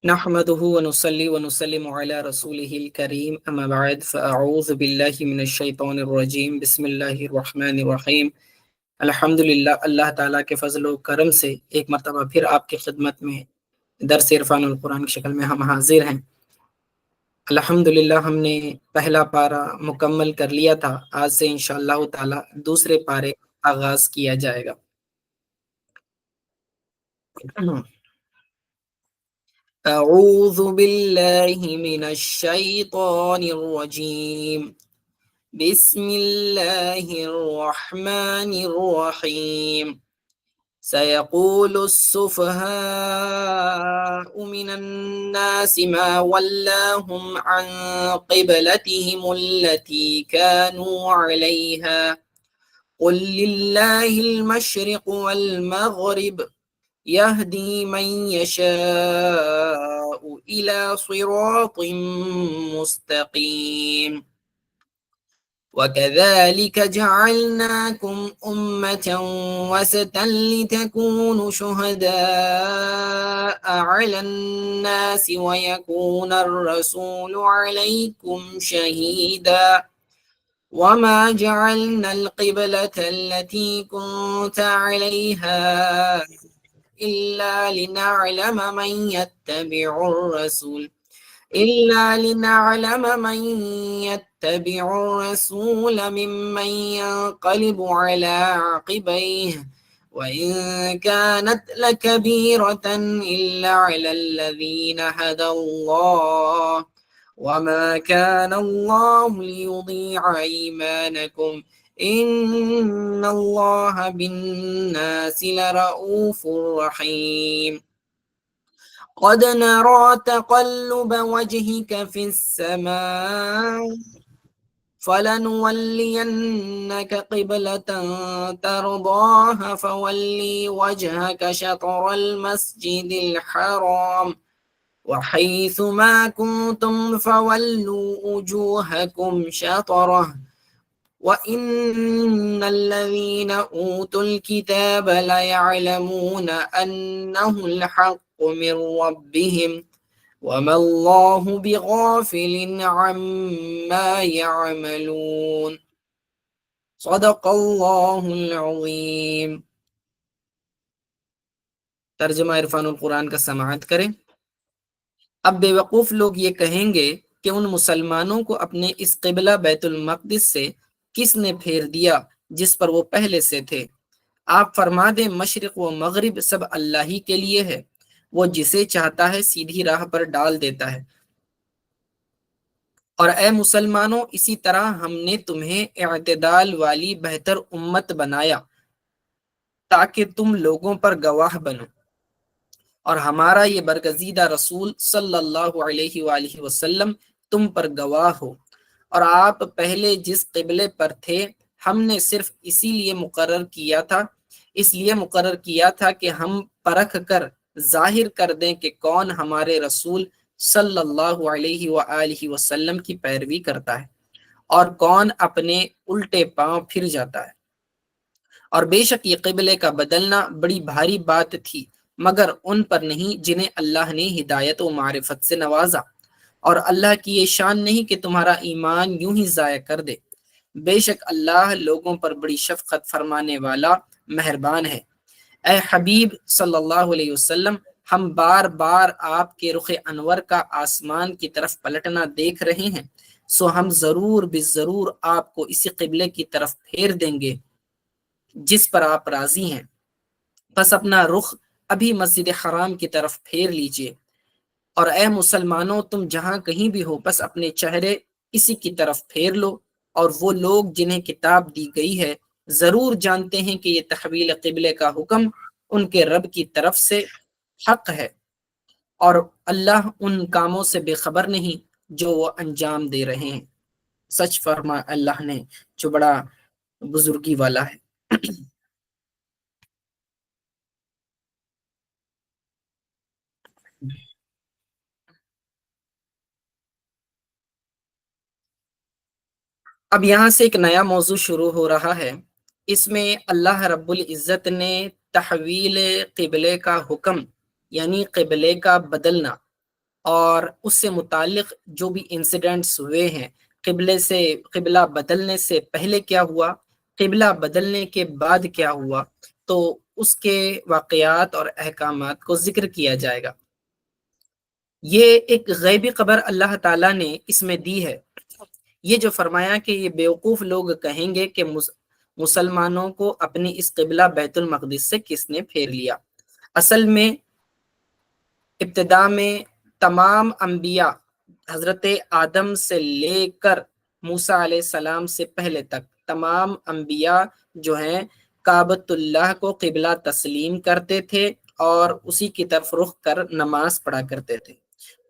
نحمده ونصلي ونسلم على رسوله الكريم اما بعد فاعوذ باللہ من الشیطان الرجیم بسم اللہ الرحمن الرحیم۔ الحمدللہ، اللہ تعالیٰ کے فضل و کرم سے ایک مرتبہ پھر آپ کی خدمت میں درس عرفان القرآن کی شکل میں ہم حاضر ہیں۔ الحمدللہ ہم نے پہلا پارہ مکمل کر لیا تھا، آج سے انشاءاللہ تعالیٰ دوسرے پارے کا آغاز کیا جائے گا۔ اعوذ باللہ من الشیطان الرجیم بسم اللہ الرحمن الرحیم۔ سيقول السفهاء من الناس ما ولاهم عن قبلتهم التي كانوا عليها قل لله المشرق والمغرب يهدي من يشاء إلى صراط مستقيم وكذلك جعلناكم أمة وسطا لتكونوا شهداء على الناس ويكون الرسول عليكم شهيدا وما جعلنا القبلة التي كنت عليها إلا لنعلم من يتبع الرسول ممن ينقلب على عقبيه وإن كانت لكبيرة إلا على الذين هدى الله وما كان الله ليضيع إيمانكم إن الله بالناس لرؤوف رحيم قد نرى تقلب وجهك في السماء فلنولينك قبلة ترضاها فولي وجهك شطر المسجد الحرام وحيث ما كنتم فولوا وجوهكم شطره وَإِنَّ الَّذِينَ أُوتُوا الْكِتَابَ لَيَعْلَمُونَ أَنَّهُ الْحَقُّ مِنْ رَبِّهِمْ وَمَا اللَّهُ بِغَافِلٍ عَمَّا يَعْمَلُونَ صدق اللہ العظیم۔ ترجمہ عرفان القرآن کا سماعت کریں۔ اب بے وقوف لوگ یہ کہیں گے کہ ان مسلمانوں کو اپنے اس قبلہ بیت المقدس سے کس نے پھیر دیا جس پر وہ پہلے سے تھے؟ آپ فرما دیں مشرق و مغرب سب اللہ ہی کے لیے ہے، وہ جسے چاہتا ہے سیدھی راہ پر ڈال دیتا ہے۔ اور اے مسلمانوں، اسی طرح ہم نے تمہیں اعتدال والی بہتر امت بنایا تاکہ تم لوگوں پر گواہ بنو، اور ہمارا یہ برگزیدہ رسول صلی اللہ علیہ وآلہ وسلم تم پر گواہ ہو۔ اور آپ پہلے جس قبلے پر تھے ہم نے صرف اس لیے مقرر کیا تھا کہ ہم پرکھ کر ظاہر کر دیں کہ کون ہمارے رسول صلی اللہ علیہ وآلہ وسلم کی پیروی کرتا ہے اور کون اپنے الٹے پاؤں پھر جاتا ہے۔ اور بے شک یہ قبلے کا بدلنا بڑی بھاری بات تھی مگر ان پر نہیں جنہیں اللہ نے ہدایت و معرفت سے نوازا، اور اللہ کی یہ شان نہیں کہ تمہارا ایمان یوں ہی ضائع کر دے، بے شک اللہ لوگوں پر بڑی شفقت فرمانے والا مہربان ہے۔ اے حبیب صلی اللہ علیہ وسلم، ہم بار بار آپ کے رخ انور کا آسمان کی طرف پلٹنا دیکھ رہے ہیں، سو ہم ضرور بالضرور آپ کو اسی قبلے کی طرف پھیر دیں گے جس پر آپ راضی ہیں، بس اپنا رخ ابھی مسجد حرام کی طرف پھیر لیجئے۔ اور اے مسلمانوں، تم جہاں کہیں بھی ہو بس اپنے چہرے اسی کی طرف پھیر لو، اور وہ لوگ جنہیں کتاب دی گئی ہے ضرور جانتے ہیں کہ یہ تحویل قبلے کا حکم ان کے رب کی طرف سے حق ہے، اور اللہ ان کاموں سے بے خبر نہیں جو وہ انجام دے رہے ہیں۔ سچ فرما اللہ نے جو بڑا بزرگی والا ہے۔ اب یہاں سے ایک نیا موضوع شروع ہو رہا ہے، اس میں اللہ رب العزت نے تحویل قبلے کا حکم یعنی قبلے کا بدلنا اور اس سے متعلق جو بھی انسیڈنٹس ہوئے ہیں، قبلے سے قبلہ بدلنے سے پہلے کیا ہوا، قبلہ بدلنے کے بعد کیا ہوا، تو اس کے واقعات اور احکامات کو ذکر کیا جائے گا۔ یہ ایک غیبی خبر اللہ تعالیٰ نے اس میں دی ہے۔ یہ جو فرمایا کہ یہ بیوقوف لوگ کہیں گے کہ مسلمانوں کو اپنی اس قبلہ بیت المقدس سے کس نے پھیر لیا۔ اصل میں ابتدا میں تمام انبیاء حضرت آدم سے لے کر موسیٰ علیہ السلام سے پہلے تک تمام انبیاء جو ہیں کعبۃ اللہ کو قبلہ تسلیم کرتے تھے اور اسی کی طرف رخ کر نماز پڑھا کرتے تھے۔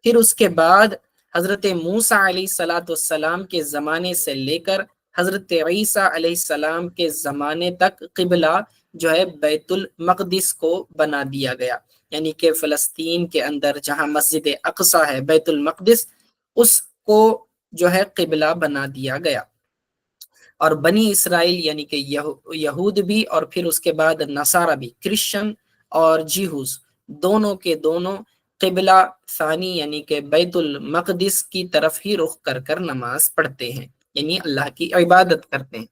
پھر اس کے بعد حضرت موسیٰ علیہ السلام کے زمانے سے لے کر حضرت عیسیٰ علیہ السلام کے زمانے تک قبلہ جو ہے بیت المقدس کو بنا دیا گیا، یعنی کہ فلسطین کے اندر جہاں مسجد اقصی ہے، بیت المقدس، اس کو جو ہے قبلہ بنا دیا گیا۔ اور بنی اسرائیل یعنی کہ یہود بھی اور پھر اس کے بعد نصارہ بھی، کرسچن اور جیہوز، دونوں کے دونوں قبلہ ثانی یعنی کہ بیت المقدس کی طرف ہی رخ کر کر نماز پڑھتے ہیں، یعنی اللہ کی عبادت کرتے ہیں۔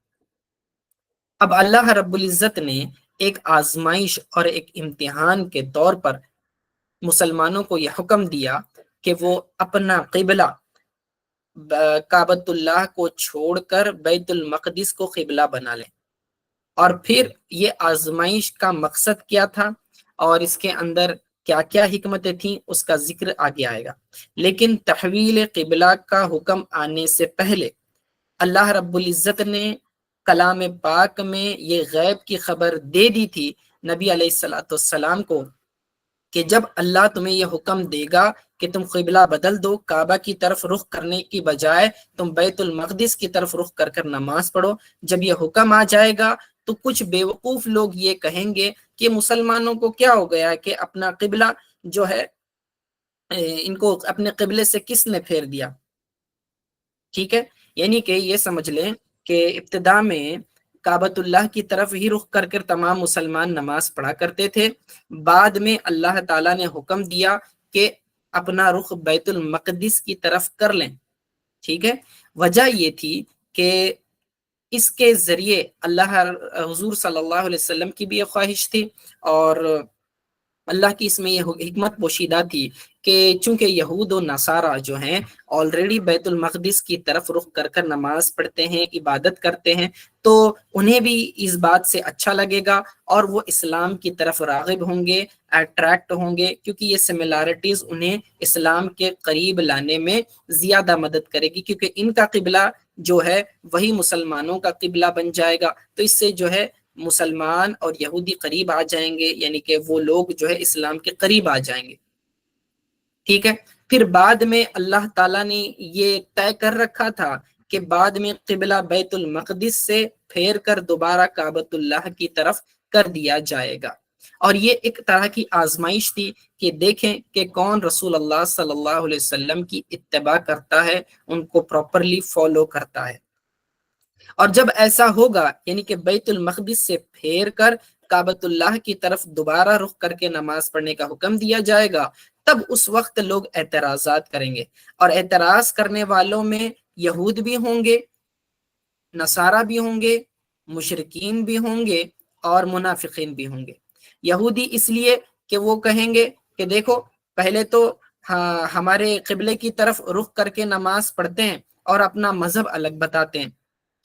اب اللہ رب العزت نے ایک آزمائش اور ایک امتحان کے طور پر مسلمانوں کو یہ حکم دیا کہ وہ اپنا قبلہ کعبۃ اللہ کو چھوڑ کر بیت المقدس کو قبلہ بنا لیں۔ اور پھر یہ آزمائش کا مقصد کیا تھا اور اس کے اندر کیا کیا حکمتیں تھیں، اس کا ذکر آگے آئے گا۔ لیکن تحویل قبلہ کا حکم آنے سے پہلے اللہ رب العزت نے کلام پاک میں یہ غیب کی خبر دے دی تھی نبی علیہ السلام کو کہ جب اللہ تمہیں یہ حکم دے گا کہ تم قبلہ بدل دو، کعبہ کی طرف رخ کرنے کی بجائے تم بیت المقدس کی طرف رخ کر کر نماز پڑھو، جب یہ حکم آ جائے گا تو کچھ بیوقوف لوگ یہ کہیں گے کہ مسلمانوں کو کیا ہو گیا کہ اپنا قبلہ جو ہے ان کو اپنے قبلے سے کس نے پھیر دیا۔ ٹھیک ہے، یعنی کہ یہ سمجھ لیں کہ ابتدا میں کعبۃ اللہ کی طرف ہی رخ کر کر تمام مسلمان نماز پڑھا کرتے تھے، بعد میں اللہ تعالیٰ نے حکم دیا کہ اپنا رخ بیت المقدس کی طرف کر لیں۔ ٹھیک ہے، وجہ یہ تھی کہ اس کے ذریعے اللہ حضور صلی اللہ علیہ وسلم کی بھی یہ خواہش تھی اور اللہ کی اس میں یہ حکمت پوشیدہ تھی کہ چونکہ یہود و نصارہ جو ہیں آلریڈی بیت المقدس کی طرف رخ کر کر نماز پڑھتے ہیں، عبادت کرتے ہیں، تو انہیں بھی اس بات سے اچھا لگے گا اور وہ اسلام کی طرف راغب ہوں گے، اٹریکٹ ہوں گے، کیونکہ یہ سملیرٹیز انہیں اسلام کے قریب لانے میں زیادہ مدد کرے گی، کیونکہ ان کا قبلہ جو ہے وہی مسلمانوں کا قبلہ بن جائے گا، تو اس سے جو ہے مسلمان اور یہودی قریب آ جائیں گے، یعنی کہ وہ لوگ جو ہے اسلام کے قریب آ جائیں گے۔ ٹھیک ہے، پھر بعد میں اللہ تعالیٰ نے یہ طے کر رکھا تھا کہ بعد میں قبلہ بیت المقدس سے پھیر کر دوبارہ کعبۃ اللہ کی طرف کر دیا جائے گا، اور یہ ایک طرح کی آزمائش تھی کہ دیکھیں کہ کون رسول اللہ صلی اللہ علیہ وسلم کی اتباع کرتا ہے، ان کو پراپرلی فالو کرتا ہے۔ اور جب ایسا ہوگا یعنی کہ بیت المقدس سے پھیر کر کعبۃ اللہ کی طرف دوبارہ رخ کر کے نماز پڑھنے کا حکم دیا جائے گا، تب اس وقت لوگ اعتراضات کریں گے، اور اعتراض کرنے والوں میں یہود بھی ہوں گے، نصارہ بھی ہوں گے، مشرکین بھی ہوں گے اور منافقین بھی ہوں گے۔ یہودی اس لیے کہ وہ کہیں گے کہ دیکھو پہلے تو ہمارے قبلے کی طرف رخ کر کے نماز پڑھتے ہیں اور اپنا مذہب الگ بتاتے ہیں۔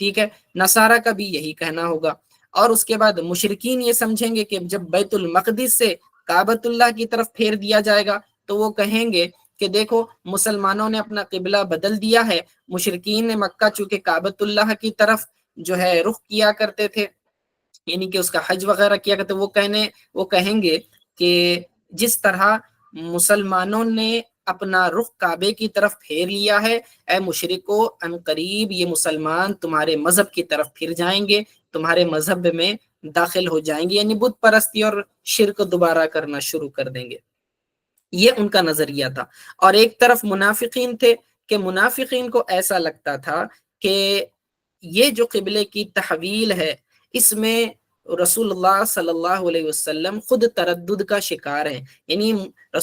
ٹھیک ہے، نصارہ کا بھی یہی کہنا ہوگا، اور اس کے بعد مشرکین یہ سمجھیں گے کہ جب بیت المقدس سے کعبۃ اللہ کی طرف پھیر دیا جائے گا تو وہ کہیں گے کہ دیکھو مسلمانوں نے اپنا قبلہ بدل دیا ہے، مشرکین نے مکہ چونکہ کعبۃ اللہ کی طرف جو ہے رخ کیا کرتے تھے، یعنی کہ اس کا حج وغیرہ کیا کرتے، وہ کہیں گے کہ جس طرح مسلمانوں نے اپنا رخ کعبے کی طرف پھیر لیا ہے، اے مشرکو ان قریب یہ مسلمان تمہارے مذہب کی طرف پھر جائیں گے، تمہارے مذہب میں داخل ہو جائیں گے، یعنی بت پرستی اور شرک دوبارہ کرنا شروع کر دیں گے۔ یہ ان کا نظریہ تھا۔ اور ایک طرف منافقین تھے کہ منافقین کو ایسا لگتا تھا کہ یہ جو قبلے کی تحویل ہے اس میں رسول اللہ صلی اللہ علیہ وسلم خود تردد کا شکار ہیں، یعنی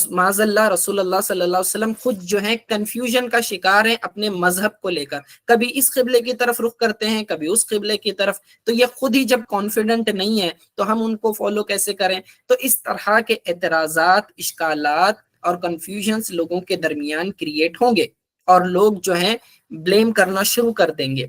معاذ اللہ رسول اللہ صلی اللہ علیہ وسلم خود جو ہے کنفیوژن کا شکار ہیں اپنے مذہب کو لے کر، کبھی اس قبلے کی طرف رخ کرتے ہیں کبھی اس قبلے کی طرف، تو یہ خود ہی جب کانفیڈنٹ نہیں ہے تو ہم ان کو فالو کیسے کریں؟ تو اس طرح کے اعتراضات، اشکالات اور کنفیوژنز لوگوں کے درمیان کریٹ ہوں گے اور لوگ جو ہیں بلیم کرنا شروع کر دیں گے۔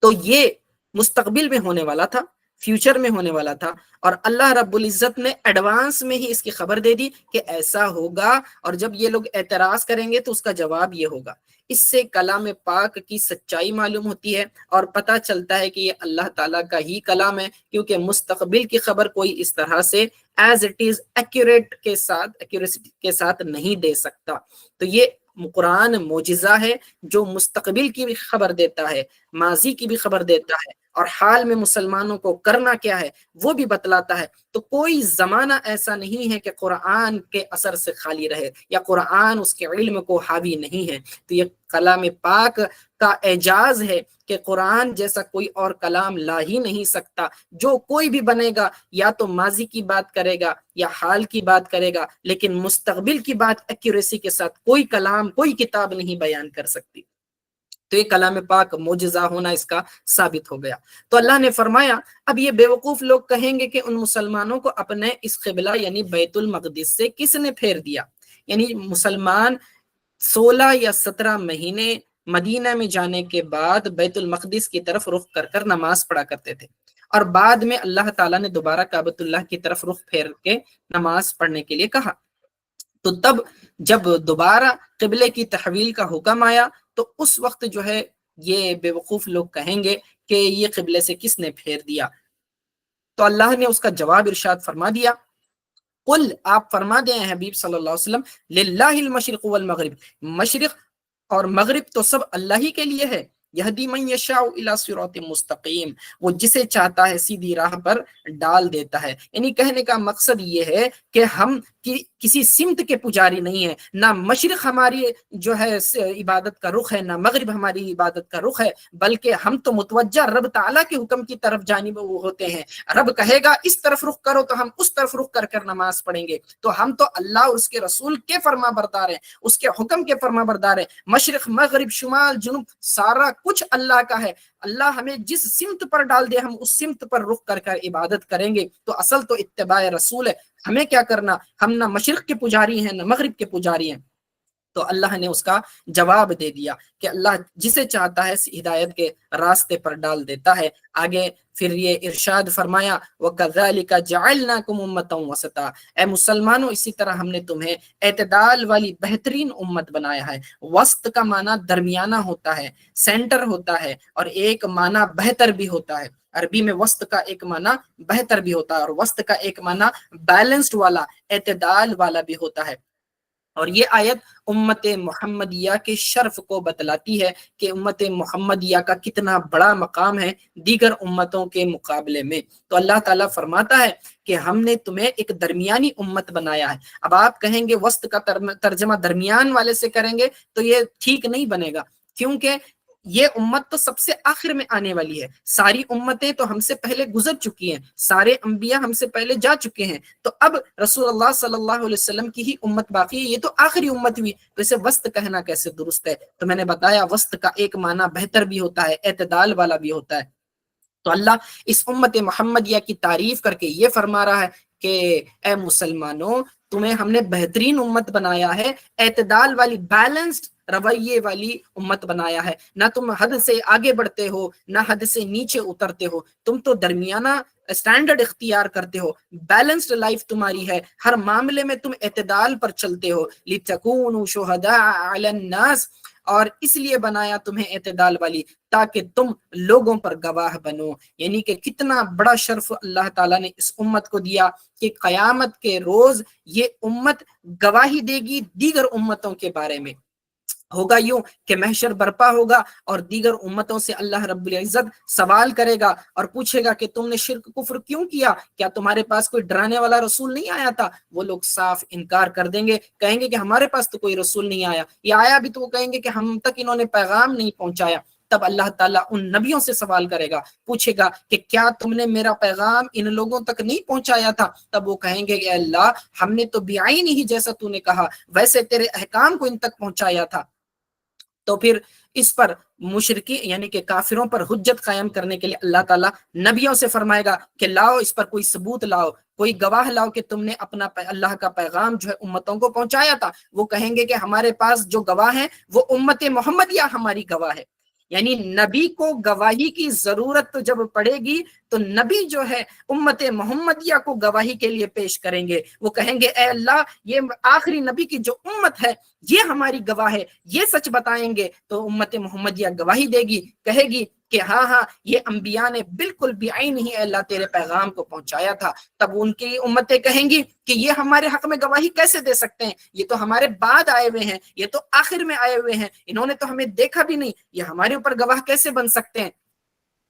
تو یہ مستقبل میں ہونے والا تھا، فیوچر میں ہونے والا تھا، اور اللہ رب العزت نے ایڈوانس میں ہی اس کی خبر دے دی کہ ایسا ہوگا، اور جب یہ لوگ اعتراض کریں گے تو اس کا جواب یہ ہوگا۔ اس سے کلام پاک کی سچائی معلوم ہوتی ہے اور پتہ چلتا ہے کہ یہ اللہ تعالیٰ کا ہی کلام ہے، کیونکہ مستقبل کی خبر کوئی اس طرح سے ایز اٹ از ایکوریسی کے ساتھ نہیں دے سکتا۔ تو یہ قرآن معجزہ ہے جو مستقبل کی بھی خبر دیتا ہے، ماضی کی بھی خبر دیتا ہے، اور حال میں مسلمانوں کو کرنا کیا ہے وہ بھی بتلاتا ہے۔ تو کوئی زمانہ ایسا نہیں ہے کہ قرآن کے اثر سے خالی رہے یا قرآن اس کے علم کو حاوی نہیں ہے۔ تو یہ کلام پاک کا اعجاز ہے کہ قرآن جیسا کوئی اور کلام لا ہی نہیں سکتا۔ جو کوئی بھی بنے گا یا تو ماضی کی بات کرے گا یا حال کی بات کرے گا، لیکن مستقبل کی بات ایکوریسی کے ساتھ کوئی کلام، کوئی کتاب نہیں بیان کر سکتی۔ تو یہ کلام پاک معجزہ ہونا اس کا ثابت ہو گیا۔ تو اللہ نے فرمایا اب یہ بیوقوف لوگ کہیں گے کہ ان مسلمانوں کو اپنے اس قبلہ یعنی بیت المقدس سے کس نے پھیر دیا؟ یعنی مسلمان 16 یا 17 مہینے مدینہ میں جانے کے بعد بیت المقدس کی طرف رخ کر کر نماز پڑھا کرتے تھے، اور بعد میں اللہ تعالیٰ نے دوبارہ کعبۃ اللہ کی طرف رخ پھیر کے نماز پڑھنے کے لیے کہا۔ تو تب جب دوبارہ قبلے کی تحویل کا حکم آیا تو اس وقت جو ہے یہ بیوقوف لوگ کہیں گے کہ یہ قبلے سے کس نے پھیر دیا؟ تو اللہ نے اس کا جواب ارشاد فرما دیا، قل آپ فرما دیں حبیب صلی اللہ علیہ وسلم، للہ المشرق والمغرب، مشرق اور مغرب تو سب اللہ ہی کے لیے ہے، یہدی من یشاء الی صراط مستقیم، وہ جسے چاہتا ہے سیدھی راہ پر ڈال دیتا ہے۔ یعنی کہنے کا مقصد یہ ہے کہ ہم کسی سمت کے پجاری نہیں ہیں، نہ مشرق ہماری جو ہے عبادت کا رخ ہے، نہ مغرب ہماری عبادت کا رخ ہے، بلکہ ہم تو متوجہ رب تعالیٰ کے حکم کی طرف جانب وہ ہوتے ہیں۔ رب کہے گا اس طرف رخ کرو تو ہم اس طرف رخ کر کر نماز پڑھیں گے۔ تو ہم تو اللہ اور اس کے رسول کے فرما بردار ہیں، اس کے حکم کے فرما بردار ہیں۔ مشرق مغرب شمال جنوب سارا کچھ اللہ کا ہے، اللہ ہمیں جس سمت پر ڈال دے ہم اس سمت پر رخ کر کر عبادت کریں گے۔ تو اصل تو اتباع رسول ہے، ہمیں کیا کرنا؟ ہم نہ مشرق کے پجاری ہیں نہ مغرب کے پجاری ہیں۔ تو اللہ نے اس کا جواب دے دیا کہ اللہ جسے چاہتا ہے ہدایت کے راستے پر ڈال دیتا ہے۔ آگے پھر یہ ارشاد فرمایا وَكَذَلِكَ جَعَلْنَاكُمْ أُمَّةً وَسَطًا، اے مسلمانوں اسی طرح ہم نے تمہیں اعتدال والی بہترین امت بنایا ہے۔ وسط کا معنی درمیانہ ہوتا ہے، سینٹر ہوتا ہے، اور ایک معنی بہتر بھی ہوتا ہے۔ عربی میں وسط کا ایک معنی بہتر بھی ہوتا ہے اور وسط کا ایک معنی بیلنسڈ والا، اعتدال والا بھی ہوتا ہے۔ اور یہ آیت امت محمدیہ کے شرف کو بتلاتی ہے کہ امت محمدیہ کا کتنا بڑا مقام ہے دیگر امتوں کے مقابلے میں۔ تو اللہ تعالیٰ فرماتا ہے کہ ہم نے تمہیں ایک درمیانی امت بنایا ہے۔ اب آپ کہیں گے وسط کا ترجمہ درمیان والے سے کریں گے تو یہ ٹھیک نہیں بنے گا، کیونکہ یہ امت تو سب سے آخر میں آنے والی ہے۔ ساری امتیں تو ہم سے پہلے گزر چکی ہیں، سارے انبیاء ہم سے پہلے جا چکے ہیں، تو اب رسول اللہ صلی اللہ علیہ وسلم کی ہی امت باقی ہے، یہ تو آخری امت ہوئی، تو اسے وسط کہنا کیسے درست ہے؟ تو میں نے بتایا وسط کا ایک معنی بہتر بھی ہوتا ہے، اعتدال والا بھی ہوتا ہے۔ تو اللہ اس امت محمدیہ کی تعریف کر کے یہ فرما رہا ہے کہ اے مسلمانوں تمہیں ہم نے بہترین امت بنایا ہے، اعتدال والی، بیلنسڈ رویے والی امت بنایا ہے۔ نہ تم حد سے آگے بڑھتے ہو نہ حد سے نیچے اترتے ہو، تم تو درمیانہ اسٹینڈرڈ اختیار کرتے ہو، بیلنسڈ لائف تمہاری ہے، ہر معاملے میں تم اعتدال پر چلتے ہو۔ لِتَكُونُوا شُهَدَاءَ عَلَى النَّاسِ، اور اس لیے بنایا تمہیں اعتدال والی تاکہ تم لوگوں پر گواہ بنو۔ یعنی کہ کتنا بڑا شرف اللہ تعالیٰ نے اس امت کو دیا کہ قیامت کے روز یہ امت گواہی دے گی دیگر امتوں کے بارے میں۔ ہوگا یوں کہ محشر برپا ہوگا اور دیگر امتوں سے اللہ رب العزت سوال کرے گا اور پوچھے گا کہ تم نے شرک کفر کیوں کیا؟ کیا تمہارے پاس کوئی ڈرانے والا رسول نہیں آیا تھا؟ وہ لوگ صاف انکار کر دیں گے، کہیں گے کہ ہمارے پاس تو کوئی رسول نہیں آیا، یہ آیا بھی تو وہ کہیں گے کہ ہم تک انہوں نے پیغام نہیں پہنچایا۔ تب اللہ تعالیٰ ان نبیوں سے سوال کرے گا، پوچھے گا کہ کیا تم نے میرا پیغام ان لوگوں تک نہیں پہنچایا تھا؟ تب وہ کہیں گے کہ اللہ ہم نے تو بعین ہی جیسا تو نے کہا ویسے تیرے احکام کو ان تک پہنچایا تھا۔ تو پھر اس پر مشرکی یعنی کہ کافروں پر حجت قائم کرنے کے لیے اللہ تعالیٰ نبیوں سے فرمائے گا کہ لاؤ اس پر کوئی ثبوت لاؤ، کوئی گواہ لاؤ کہ تم نے اپنا اللہ کا پیغام جو ہے امتوں کو پہنچایا تھا۔ وہ کہیں گے کہ ہمارے پاس جو گواہ ہیں وہ امت محمدیہ ہماری گواہ ہے۔ یعنی نبی کو گواہی کی ضرورت تو جب پڑے گی تو نبی جو ہے امت محمدیہ کو گواہی کے لیے پیش کریں گے۔ وہ کہیں گے اے اللہ یہ آخری نبی کی جو امت ہے یہ ہماری گواہ ہے، یہ سچ بتائیں گے تو امت محمدیہ گواہی دے گی، کہے گی کہ ہاں یہ انبیاء نے بالکل بعین ہی اللہ تیرے پیغام کو پہنچایا تھا۔ تب ان کی امتیں کہیں گی کہ یہ ہمارے حق میں گواہی کیسے دے سکتے ہیں، یہ تو ہمارے بعد آئے ہوئے ہیں، یہ تو آخر میں آئے ہوئے ہیں، انہوں نے تو ہمیں دیکھا بھی نہیں، یہ ہمارے اوپر گواہ کیسے بن سکتے ہیں؟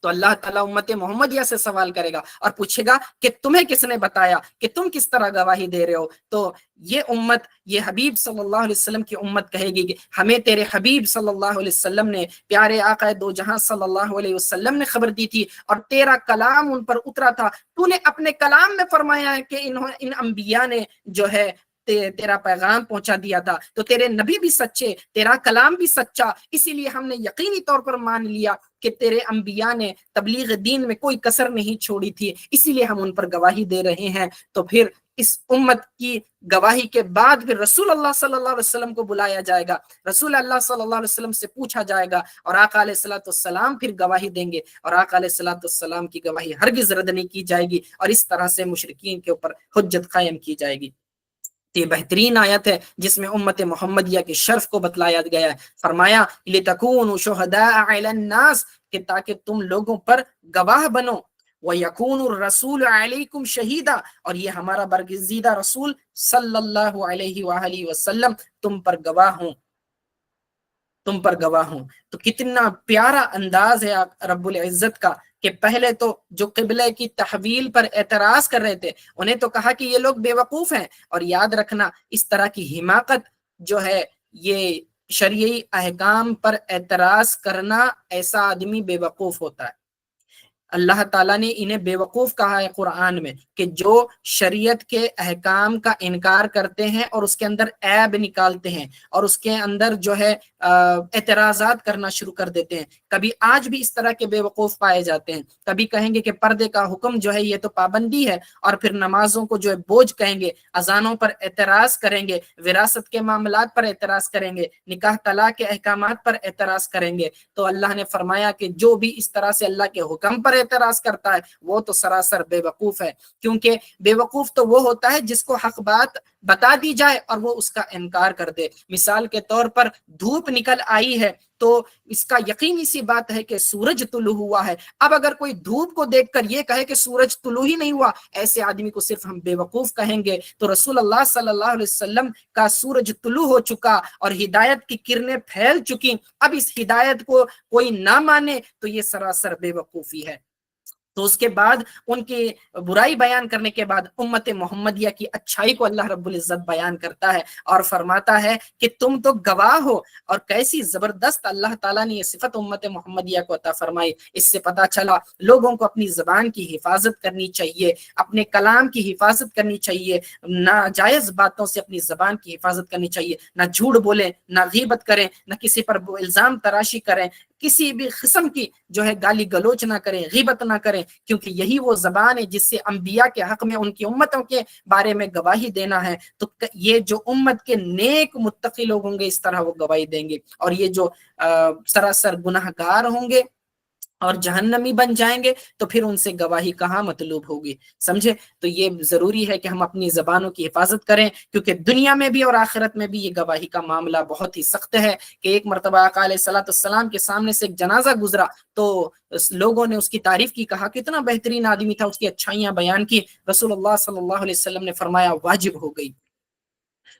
تو اللہ تعالیٰ امت محمدیہ سے سوال کرے گا اور پوچھے گا کہ تمہیں کس نے بتایا کہ تم کس طرح گواہی دے رہے ہو؟ تو یہ امت، یہ حبیب صلی اللہ علیہ وسلم کی امت کہے گی کہ ہمیں تیرے حبیب صلی اللہ علیہ وسلم نے، پیارے آقا دو جہاں صلی اللہ علیہ وسلم نے خبر دی تھی اور تیرا کلام ان پر اترا تھا، تو نے اپنے کلام میں فرمایا ہے کہ ان انبیاء نے جو ہے تیرا پیغام پہنچا دیا تھا، تو تیرے نبی بھی سچے، تیرا کلام بھی سچا، اسی لیے ہم نے یقینی طور پر مان لیا کہ تیرے انبیاء نے تبلیغ دین میں کوئی کسر نہیں چھوڑی تھی، اسی لیے ہم ان پر گواہی دے رہے ہیں۔ تو پھر اس امت کی گواہی کے بعد پھر رسول اللہ صلی اللہ علیہ وسلم کو بلایا جائے گا، رسول اللہ صلی اللہ علیہ وسلم سے پوچھا جائے گا اور آقا علیہ الصلوۃ والسلام پھر گواہی دیں گے، اور آقا علیہ الصلوۃ والسلام کی گواہی ہرگز رد نہیں کی جائے گی، اور اس طرح سے مشرکین کے اوپر حجت قائم کی جائے گی۔ یہ بہترین آیت ہے جس میں امت محمدیہ کے شرف کو بتلایا گیا ہے۔ فرمایا لِتَكُونُوا شُهَدَاءَ عَلَى النَّاسِ، کہ تاکہ تم لوگوں پر گواہ بنو، وَيَكُونُ الرَّسُولُ عَلَيْكُمْ شَهِيدًا، اور یہ ہمارا برگزیدہ رسول صلی اللہ علیہ وآلہ وسلم تم پر گواہ ہوں، تم پر گواہ ہوں۔ تو کتنا پیارا انداز ہے رب العزت کا کہ پہلے تو جو قبلہ کی تحویل پر اعتراض کر رہے تھے انہیں تو کہا کہ یہ لوگ بے وقوف ہیں، اور یاد رکھنا اس طرح کی حماقت جو ہے یہ شرعی احکام پر اعتراض کرنا، ایسا آدمی بے وقوف ہوتا ہے۔ اللہ تعالیٰ نے انہیں بے وقوف کہا ہے قرآن میں کہ جو شریعت کے احکام کا انکار کرتے ہیں اور اس کے اندر عیب نکالتے ہیں اور اس کے اندر جو ہے اعتراضات کرنا شروع کر دیتے ہیں۔ کبھی آج بھی اس طرح کے بے وقوف پائے جاتے ہیں، کبھی کہیں گے کہ پردے کا حکم جو ہے یہ تو پابندی ہے، اور پھر نمازوں کو جو ہے بوجھ کہیں گے، اذانوں پر اعتراض کریں گے، وراثت کے معاملات پر اعتراض کریں گے، نکاح طلاق کے احکامات پر اعتراض کریں گے۔ تو اللہ نے فرمایا کہ جو بھی اس طرح سے اللہ کے حکم پر اعتراض کرتا ہے وہ تو سراسر بے وقوف ہے، کیونکہ بے وقوف تو وہ ہوتا ہے جس کو حق بات بتا دی جائے اور وہ اس کا انکار کر دے۔ مثال کے طور پر دھوپ نکل آئی ہے تو اس کا یقینی سی بات ہے کہ سورج طلوع ہوا ہے، اب اگر کوئی دھوپ کو دیکھ کر یہ کہے کہ سورج طلوع ہی نہیں ہوا، ایسے آدمی کو صرف ہم بے وقوف کہیں گے۔ تو رسول اللہ صلی اللہ علیہ وسلم کا سورج طلوع ہو چکا اور ہدایت کی کرنیں پھیل چکی، اب اس ہدایت کو کوئی نہ مانے تو یہ سراسر بے وقوفی ہے۔ تو اس کے بعد ان کی برائی بیان کرنے کے بعد امت محمدیہ کی اچھائی کو اللہ رب العزت بیان کرتا ہے اور فرماتا ہے کہ تم تو گواہ ہو، اور کیسی زبردست اللہ تعالیٰ نے یہ صفت امت محمدیہ کو عطا فرمائی۔ اس سے پتہ چلا لوگوں کو اپنی زبان کی حفاظت کرنی چاہیے، اپنے کلام کی حفاظت کرنی چاہیے، ناجائز باتوں سے اپنی زبان کی حفاظت کرنی چاہیے، نہ جھوٹ بولیں، نہ غیبت کریں، نہ کسی پر الزام تراشی کریں، کسی بھی قسم کی جو ہے گالی گلوچ نہ کریں، غیبت نہ کریں، کیونکہ یہی وہ زبان ہے جس سے انبیاء کے حق میں ان کی امتوں کے بارے میں گواہی دینا ہے۔ تو یہ جو امت کے نیک متقی لوگ ہوں گے اس طرح وہ گواہی دیں گے، اور یہ جو سراسر گناہ گار ہوں گے اور جہنمی بن جائیں گے تو پھر ان سے گواہی کہاں مطلوب ہوگی، سمجھے؟ تو یہ ضروری ہے کہ ہم اپنی زبانوں کی حفاظت کریں، کیونکہ دنیا میں بھی اور آخرت میں بھی یہ گواہی کا معاملہ بہت ہی سخت ہے۔ کہ ایک مرتبہ آقا علیہ الصلوۃ والسلام کے سامنے سے ایک جنازہ گزرا تو لوگوں نے اس کی تعریف کی، کہا کتنا بہترین آدمی تھا، اس کی اچھائیاں بیان کی۔ رسول اللہ صلی اللہ علیہ وسلم نے فرمایا واجب ہو گئی۔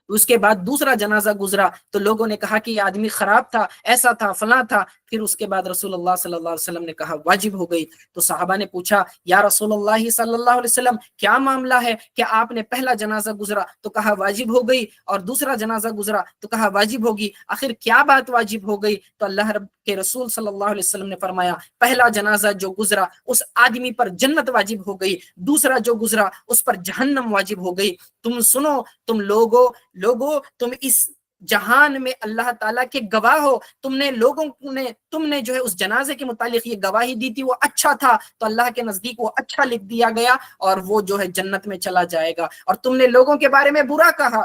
اس کے بعد دوسرا جنازہ گزرا تو لوگوں نے کہا کہ یہ آدمی خراب تھا، ایسا تھا، فلاں تھا۔ پھر اس کے بعد رسول اللہ صلی اللہ علیہ وسلم نے کہا واجب ہو گئی. تو صحابہ نے پوچھا یا رسول اللہ صلی اللہ علیہ وسلم کیا معاملہ ہے کہ آپ نے پہلا جنازہ گزرا تو کہا واجب ہو گئی, اور دوسرا جنازہ گزرا تو کہا واجب ہوگی, آخر کیا بات واجب ہو گئی؟ تو اللہ رب کے رسول صلی اللہ علیہ وسلم نے فرمایا پہلا جنازہ جو گزرا اس آدمی پر جنت واجب ہو گئی, دوسرا جو گزرا اس پر جہنم واجب ہو گئی. تم سنو, تم لوگو تم اس جہان میں اللہ تعالیٰ کے گواہ ہو, تم نے جو ہے اس جنازے کے متعلق یہ گواہی دی تھی وہ اچھا تھا تو اللہ کے نزدیک وہ اچھا لکھ دیا گیا اور وہ جو ہے جنت میں چلا جائے گا, اور تم نے لوگوں کے بارے میں برا کہا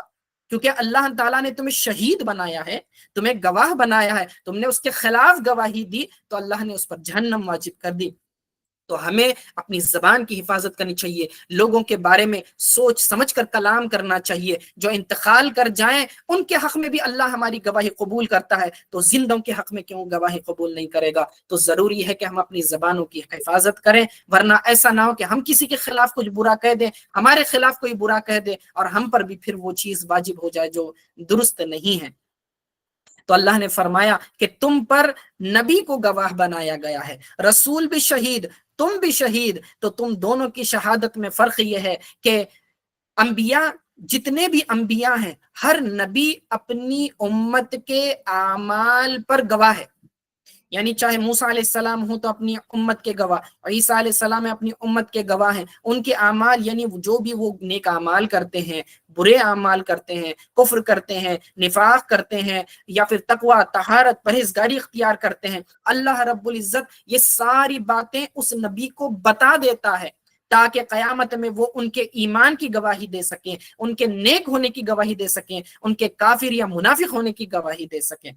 کیونکہ اللہ تعالیٰ نے تمہیں شہید بنایا ہے, تمہیں گواہ بنایا ہے, تم نے اس کے خلاف گواہی دی تو اللہ نے اس پر جہنم واجب کر دی. تو ہمیں اپنی زبان کی حفاظت کرنی چاہیے, لوگوں کے بارے میں سوچ سمجھ کر کلام کرنا چاہیے. جو انتقال کر جائیں ان کے حق میں بھی اللہ ہماری گواہی قبول کرتا ہے, تو زندوں کے حق میں کیوں گواہی قبول نہیں کرے گا؟ تو ضروری ہے کہ ہم اپنی زبانوں کی حفاظت کریں, ورنہ ایسا نہ ہو کہ ہم کسی کے خلاف کچھ برا کہہ دیں, ہمارے خلاف کوئی برا کہہ دے اور ہم پر بھی پھر وہ چیز واجب ہو جائے جو درست نہیں ہے. تو اللہ نے فرمایا کہ تم پر نبی کو گواہ بنایا گیا ہے, رسول بھی شہید, تم بھی شہید. تو تم دونوں کی شہادت میں فرق یہ ہے کہ انبیاء, جتنے بھی انبیاء ہیں, ہر نبی اپنی امت کے اعمال پر گواہ ہے. یعنی چاہے موسیٰ علیہ السلام ہوں تو اپنی امت کے گواہ, عیسیٰ علیہ السلام اپنی امت کے گواہ ہیں. ان کے اعمال یعنی جو بھی وہ نیک اعمال کرتے ہیں, برے اعمال کرتے ہیں, کفر کرتے ہیں, نفاق کرتے ہیں, یا پھر تقوی, طہارت, پرہیزگاری اختیار کرتے ہیں, اللہ رب العزت یہ ساری باتیں اس نبی کو بتا دیتا ہے تاکہ قیامت میں وہ ان کے ایمان کی گواہی دے سکیں, ان کے نیک ہونے کی گواہی دے سکیں, ان کے کافر یا منافق ہونے کی گواہی دے سکیں.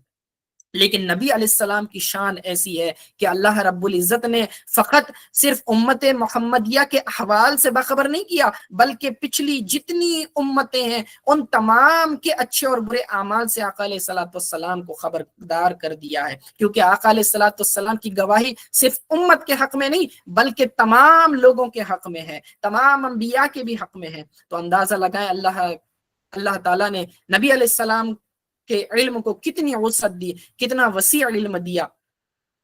لیکن نبی علیہ السلام کی شان ایسی ہے کہ اللہ رب العزت نے فقط صرف امت محمدیہ کے احوال سے باخبر نہیں کیا, بلکہ پچھلی جتنی امتیں ہیں ان تمام کے اچھے اور برے اعمال سے آقا علیہ الصلوۃ والسلام کو خبردار کر دیا ہے. کیونکہ آقا علیہ الصلوۃ والسلام کی گواہی صرف امت کے حق میں نہیں بلکہ تمام لوگوں کے حق میں ہے, تمام انبیاء کے بھی حق میں ہے. تو اندازہ لگائیں اللہ تعالیٰ نے نبی علیہ السلام کے علم کو کتنی وسعت دی, کتنا وسیع علم دیا.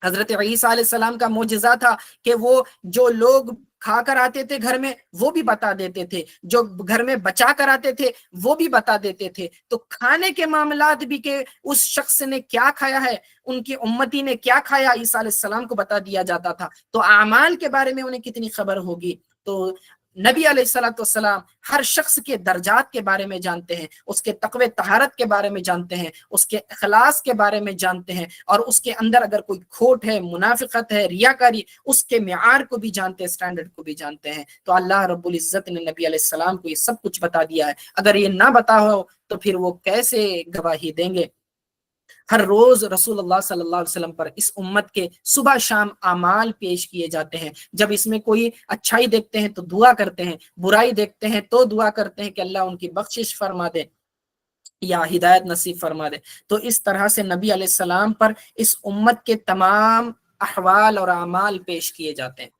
حضرت عیسیٰ علیہ السلام کا معجزہ تھا کہ وہ جو لوگ کھا کر آتے تھے گھر میں وہ بھی بتا دیتے تھے, جو گھر میں بچا کر آتے تھے وہ بھی بتا دیتے تھے. تو کھانے کے معاملات بھی کہ اس شخص نے کیا کھایا ہے, ان کی امتی نے کیا کھایا, عیسیٰ علیہ السلام کو بتا دیا جاتا تھا. تو اعمال کے بارے میں انہیں کتنی خبر ہوگی. تو نبی علیہ الصلوۃ والسلام ہر شخص کے درجات کے بارے میں جانتے ہیں, اس کے تقوی طہارت کے بارے میں جانتے ہیں, اس کے اخلاص کے بارے میں جانتے ہیں, اور اس کے اندر اگر کوئی کھوٹ ہے, منافقت ہے, ریاکاری, اس کے معیار کو بھی جانتے ہیں, اسٹینڈرڈ کو بھی جانتے ہیں. تو اللہ رب العزت نے نبی علیہ السلام کو یہ سب کچھ بتا دیا ہے. اگر یہ نہ بتا ہو تو پھر وہ کیسے گواہی دیں گے؟ ہر روز رسول اللہ صلی اللہ علیہ وسلم پر اس امت کے صبح شام اعمال پیش کیے جاتے ہیں. جب اس میں کوئی اچھائی دیکھتے ہیں تو دعا کرتے ہیں, برائی دیکھتے ہیں تو دعا کرتے ہیں کہ اللہ ان کی بخشش فرما دے یا ہدایت نصیب فرما دے. تو اس طرح سے نبی علیہ السلام پر اس امت کے تمام احوال اور اعمال پیش کیے جاتے ہیں.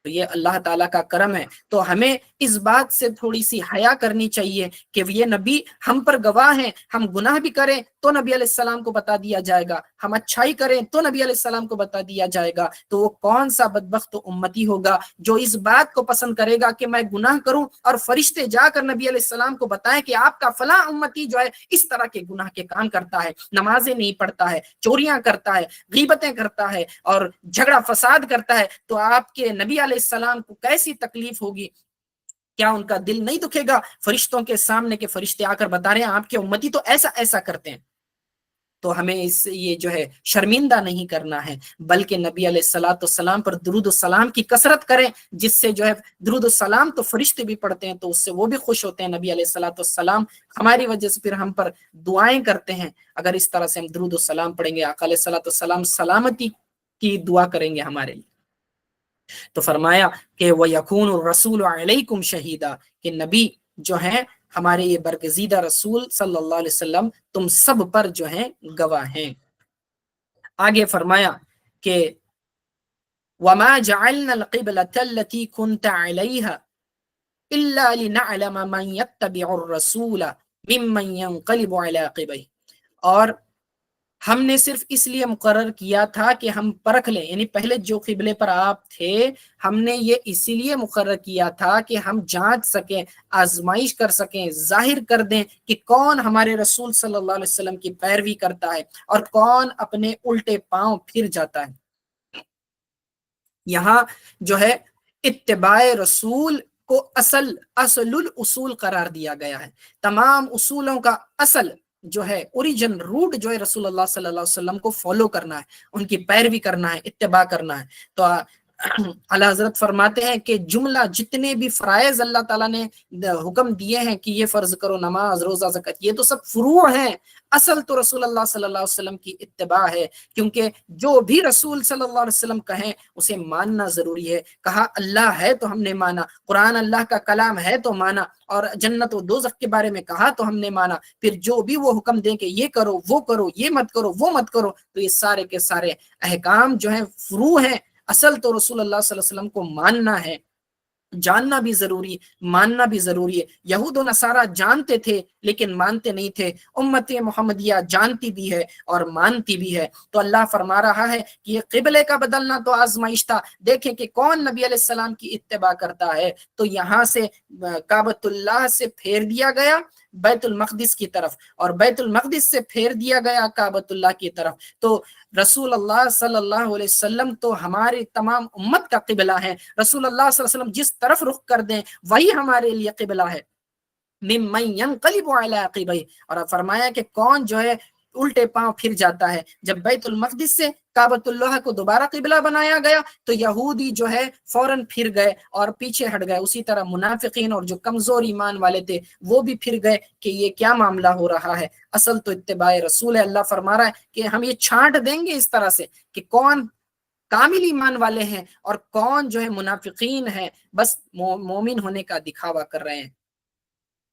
تو یہ اللہ تعالیٰ کا کرم ہے. تو ہمیں اس بات سے تھوڑی سی حیا کرنی چاہیے کہ یہ نبی ہم پر گواہ ہیں, ہم گناہ بھی کریں تو نبی علیہ السلام کو بتا دیا جائے گا, ہم اچھائی کریں تو نبی علیہ السلام کو بتا دیا جائے گا. تو وہ کون سا بدبخت امتی ہوگا جو اس بات کو پسند کرے گا کہ میں گناہ کروں اور فرشتے جا کر نبی علیہ السلام کو بتائیں کہ آپ کا فلاں امتی جو ہے اس طرح کے گناہ کے کام کرتا ہے, نمازیں نہیں پڑھتا ہے, چوریاں کرتا ہے, غیبتیں کرتا ہے اور جھگڑا فساد کرتا ہے. تو آپ کے نبی علیہ السلام کو کیسی تکلیف ہوگی؟ کیا ان کا دل نہیں دکھے گا فرشتوں کے سامنے کہ فرشتے آ کر بتا رہے ہیں آپ کے امتی تو ایسا ایسا کرتے ہیں؟ تو ہمیں یہ جو ہے شرمندہ نہیں کرنا ہے, بلکہ نبی علیہ الصلوۃ والسلام پر درود السلام کی کثرت کریں, جس سے جو ہے درود السلام تو فرشتے بھی پڑھتے ہیں تو اس سے وہ بھی خوش ہوتے ہیں. نبی علیہ الصلوۃ والسلام ہماری وجہ سے پھر ہم پر دعائیں کرتے ہیں. اگر اس طرح سے ہم درود السلام پڑھیں گے, آقا علیہ الصلوۃ والسلام سلامتی کی دعا کریں گے ہمارے لیے. تو فرمایا کہ وَيَكُونُ الرَّسُولُ عَلَيْكُمْ شَهِيدًا, کہ نبی جو ہیں ہمارے یہ برگزیدہ رسول صلی اللہ علیہ وسلم تم سب پر جو ہیں گواہ ہیں. آگے فرمایا کہ وَمَا جَعَلْنَا الْقِبْلَةَ الَّتِي كُنْتَ عَلَيْهَا إِلَّا لِنَعْلَمَ مَنْ يَتَّبِعُ الرَّسُولَ مِمَّنْ يَنْقَلِبُ عَلَى عَقِبَيْهِ, اور ہم نے صرف اس لیے مقرر کیا تھا کہ ہم پرکھ لیں، یعنی پہلے جو قبلے پر آپ تھے ہم نے یہ اسی لیے مقرر کیا تھا کہ ہم جانچ سکیں، آزمائش کر سکیں، ظاہر کر دیں کہ کون ہمارے رسول صلی اللہ علیہ وسلم کی پیروی کرتا ہے اور کون اپنے الٹے پاؤں پھر جاتا ہے۔ یہاں جو ہے اتباع رسول کو اصل الاصول قرار دیا گیا ہے۔ تمام اصولوں کا اصل جو ہے، اوریجن، روٹ جو ہے رسول اللہ صلی اللہ علیہ وسلم کو فالو کرنا ہے، ان کی پیروی کرنا ہے، اتباع کرنا ہے۔ تو اعلیٰ حضرت فرماتے ہیں کہ جملہ جتنے بھی فرائض اللہ تعالیٰ نے حکم دیے ہیں کہ یہ فرض کرو، نماز، روزہ، زکوٰۃ، یہ تو سب فروع ہیں، اصل تو رسول اللہ صلی اللہ علیہ وسلم کی اتباع ہے، کیونکہ جو بھی رسول صلی اللہ علیہ وسلم کہیں اسے ماننا ضروری ہے۔ کہا اللہ ہے تو ہم نے مانا، قرآن اللہ کا کلام ہے تو مانا، اور جنت و دوزخ کے بارے میں کہا تو ہم نے مانا۔ پھر جو بھی وہ حکم دیں کہ یہ کرو، وہ کرو، یہ مت کرو، وہ مت کرو، تو یہ سارے کے سارے احکام جو ہیں فروع ہیں، اصل تو رسول اللہ صلی اللہ علیہ وسلم کو ماننا ہے، جاننا بھی ضروری، ماننا بھی ضروری ہے۔ یہود و نصارہ جانتے تھے لیکن مانتے نہیں تھے، امت محمدیہ جانتی بھی ہے اور مانتی بھی ہے۔ تو اللہ فرما رہا ہے کہ یہ قبلے کا بدلنا تو آزمائش تھا، دیکھیں کہ کون نبی علیہ السلام کی اتباع کرتا ہے۔ تو یہاں سے کعبۃ اللہ سے پھیر دیا گیا بیت المقدس کی طرف، اور بیت المقدس سے پھیر دیا گیا کعبۃ اللہ کی طرف۔ تو رسول اللہ صلی اللہ علیہ وسلم تو ہماری تمام امت کا قبلہ ہے، رسول اللہ صلی اللہ علیہ وسلم جس طرف رخ کر دیں وہی ہمارے لیے قبلہ ہے۔ ممن ينقلب على عقبيه، اور فرمایا کہ کون جو ہے الٹے پاؤں پھر جاتا ہے۔ جب بیت المقدس سے کعبۃ اللہ کو دوبارہ قبلہ بنایا گیا تو یہودی جو ہے فوراً پھر گئے اور پیچھے ہٹ گئے، اسی طرح منافقین اور جو کمزور ایمان والے تھے وہ بھی پھر گئے کہ یہ کیا معاملہ ہو رہا ہے۔ اصل تو اتباع رسول ہے۔ اللہ فرما رہا ہے کہ ہم یہ چھانٹ دیں گے اس طرح سے کہ کون کامل ایمان والے ہیں اور کون جو ہے منافقین ہیں، بس مومن ہونے کا دکھاوا کر رہے ہیں۔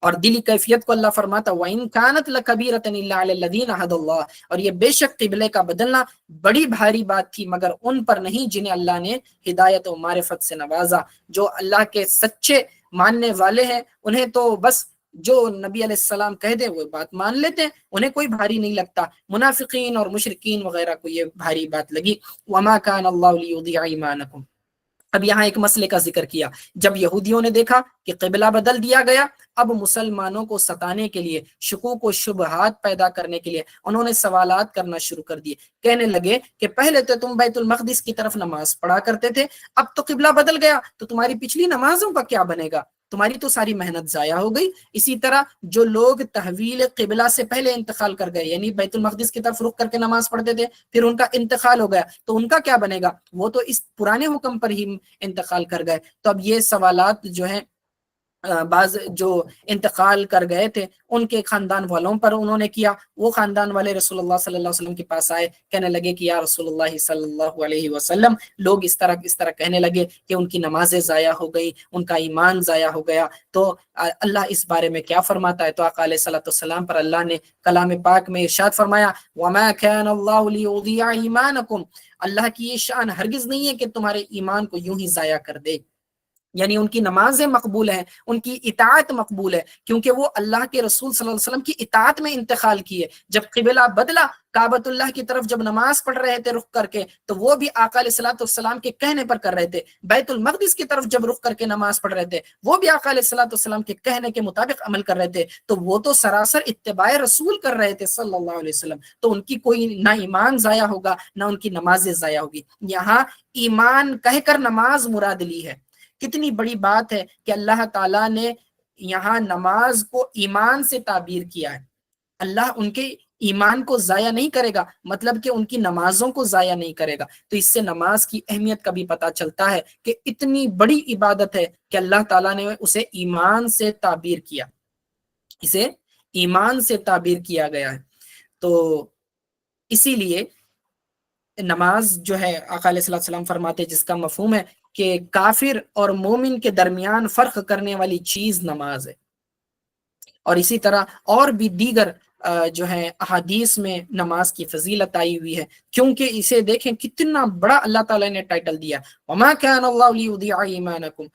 اور دلی کیفیت کو اللہ فرماتا وَإِن كَانَتْ لَكَبِيرَةً إِلَّا عَلَى الَّذِينَ هَدَى اللَّهُ، اور یہ بے شک قبلے کا بدلنا بڑی بھاری بات تھی مگر ان پر نہیں جنہیں اللہ نے ہدایت و معرفت سے نوازا۔ جو اللہ کے سچے ماننے والے ہیں انہیں تو بس جو نبی علیہ السلام کہہ دے وہ بات مان لیتے ہیں، انہیں کوئی بھاری نہیں لگتا۔ منافقین اور مشرکین وغیرہ کو یہ بھاری بات لگی۔ وَمَا كَانَ اللَّهُ لِيُضِيعَ إِيمَانَكُمْ۔ اب یہاں ایک مسئلے کا ذکر کیا، جب یہودیوں نے دیکھا کہ قبلہ بدل دیا گیا، اب مسلمانوں کو ستانے کے لیے، شکوک و شبہات پیدا کرنے کے لیے انہوں نے سوالات کرنا شروع کر دیے۔ کہنے لگے کہ پہلے تو تم بیت المقدس کی طرف نماز پڑھا کرتے تھے، اب تو قبلہ بدل گیا تو تمہاری پچھلی نمازوں کا کیا بنے گا؟ تمہاری تو ساری محنت ضائع ہو گئی۔ اسی طرح جو لوگ تحویل قبلہ سے پہلے انتقال کر گئے، یعنی بیت المقدس کی طرف رخ کر کے نماز پڑھتے تھے، پھر ان کا انتقال ہو گیا تو ان کا کیا بنے گا؟ وہ تو اس پرانے حکم پر ہی انتقال کر گئے۔ تو اب یہ سوالات جو ہیں بعض جو انتقال کر گئے تھے ان کے خاندان والوں پر انہوں نے کیا۔ وہ خاندان والے رسول اللہ صلی اللہ علیہ وسلم کے پاس آئے، کہنے لگے کہ یا رسول اللہ صلی اللہ علیہ وسلم، لوگ اس طرح کہنے لگے کہ ان کی نمازیں ضائع ہو گئی، ان کا ایمان ضائع ہو گیا، تو اللہ اس بارے میں کیا فرماتا ہے؟ تو آقا علیہ الصلوۃ والسلام پر اللہ نے کلام پاک میں ارشاد فرمایا وَمَا كَانَ اللَّهُ لِيُضِيعَ إِيمَانَكُمْ، اللہ کی یہ شان ہرگز نہیں ہے کہ تمہارے ایمان کو یوں ہی ضائع کر دے۔ یعنی ان کی نمازیں مقبول ہیں، ان کی اطاعت مقبول ہے، کیونکہ وہ اللہ کے رسول صلی اللہ علیہ وسلم کی اطاعت میں انتقال کیے۔ جب قبلہ بدلا، کعبۃ اللہ کی طرف جب نماز پڑھ رہے تھے رخ کر کے، تو وہ بھی آقا علیہ الصلوۃ والسلام کے کہنے پر کر رہے تھے۔ بیت المقدس کی طرف جب رخ کر کے نماز پڑھ رہے تھے، وہ بھی آقا علیہ الصلوۃ والسلام کے کہنے کے مطابق عمل کر رہے تھے۔ تو وہ تو سراسر اتباع رسول کر رہے تھے صلی اللہ علیہ وسلم، تو ان کی کوئی نہ ایمان ضائع ہوگا نہ ان کی نمازیں ضائع ہوگی۔ یہاں ایمان کہہ کر نماز مراد لی ہے۔ کتنی بڑی بات ہے کہ اللہ تعالیٰ نے یہاں نماز کو ایمان سے تعبیر کیا ہے۔ اللہ ان کے ایمان کو ضائع نہیں کرے گا، مطلب کہ ان کی نمازوں کو ضائع نہیں کرے گا۔ تو اس سے نماز کی اہمیت کا بھی پتہ چلتا ہے کہ اتنی بڑی عبادت ہے کہ اللہ تعالیٰ نے اسے ایمان سے تعبیر کیا، اسے ایمان سے تعبیر کیا گیا ہے۔ تو اسی لیے نماز جو ہے آقا علیہ الصلوۃ والسلام فرماتے جس کا مفہوم ہے کہ کافر اور مومن کے درمیان فرق کرنے والی چیز نماز ہے۔ اور اسی طرح اور بھی دیگر جو ہے احادیث میں نماز کی فضیلت آئی ہوئی ہے، کیونکہ اسے دیکھیں کتنا بڑا اللہ تعالیٰ نے ٹائٹل دیا، وَمَا كَانَ اللَّهُ لِيُضِيعَ إِيمَانَكُمْ۔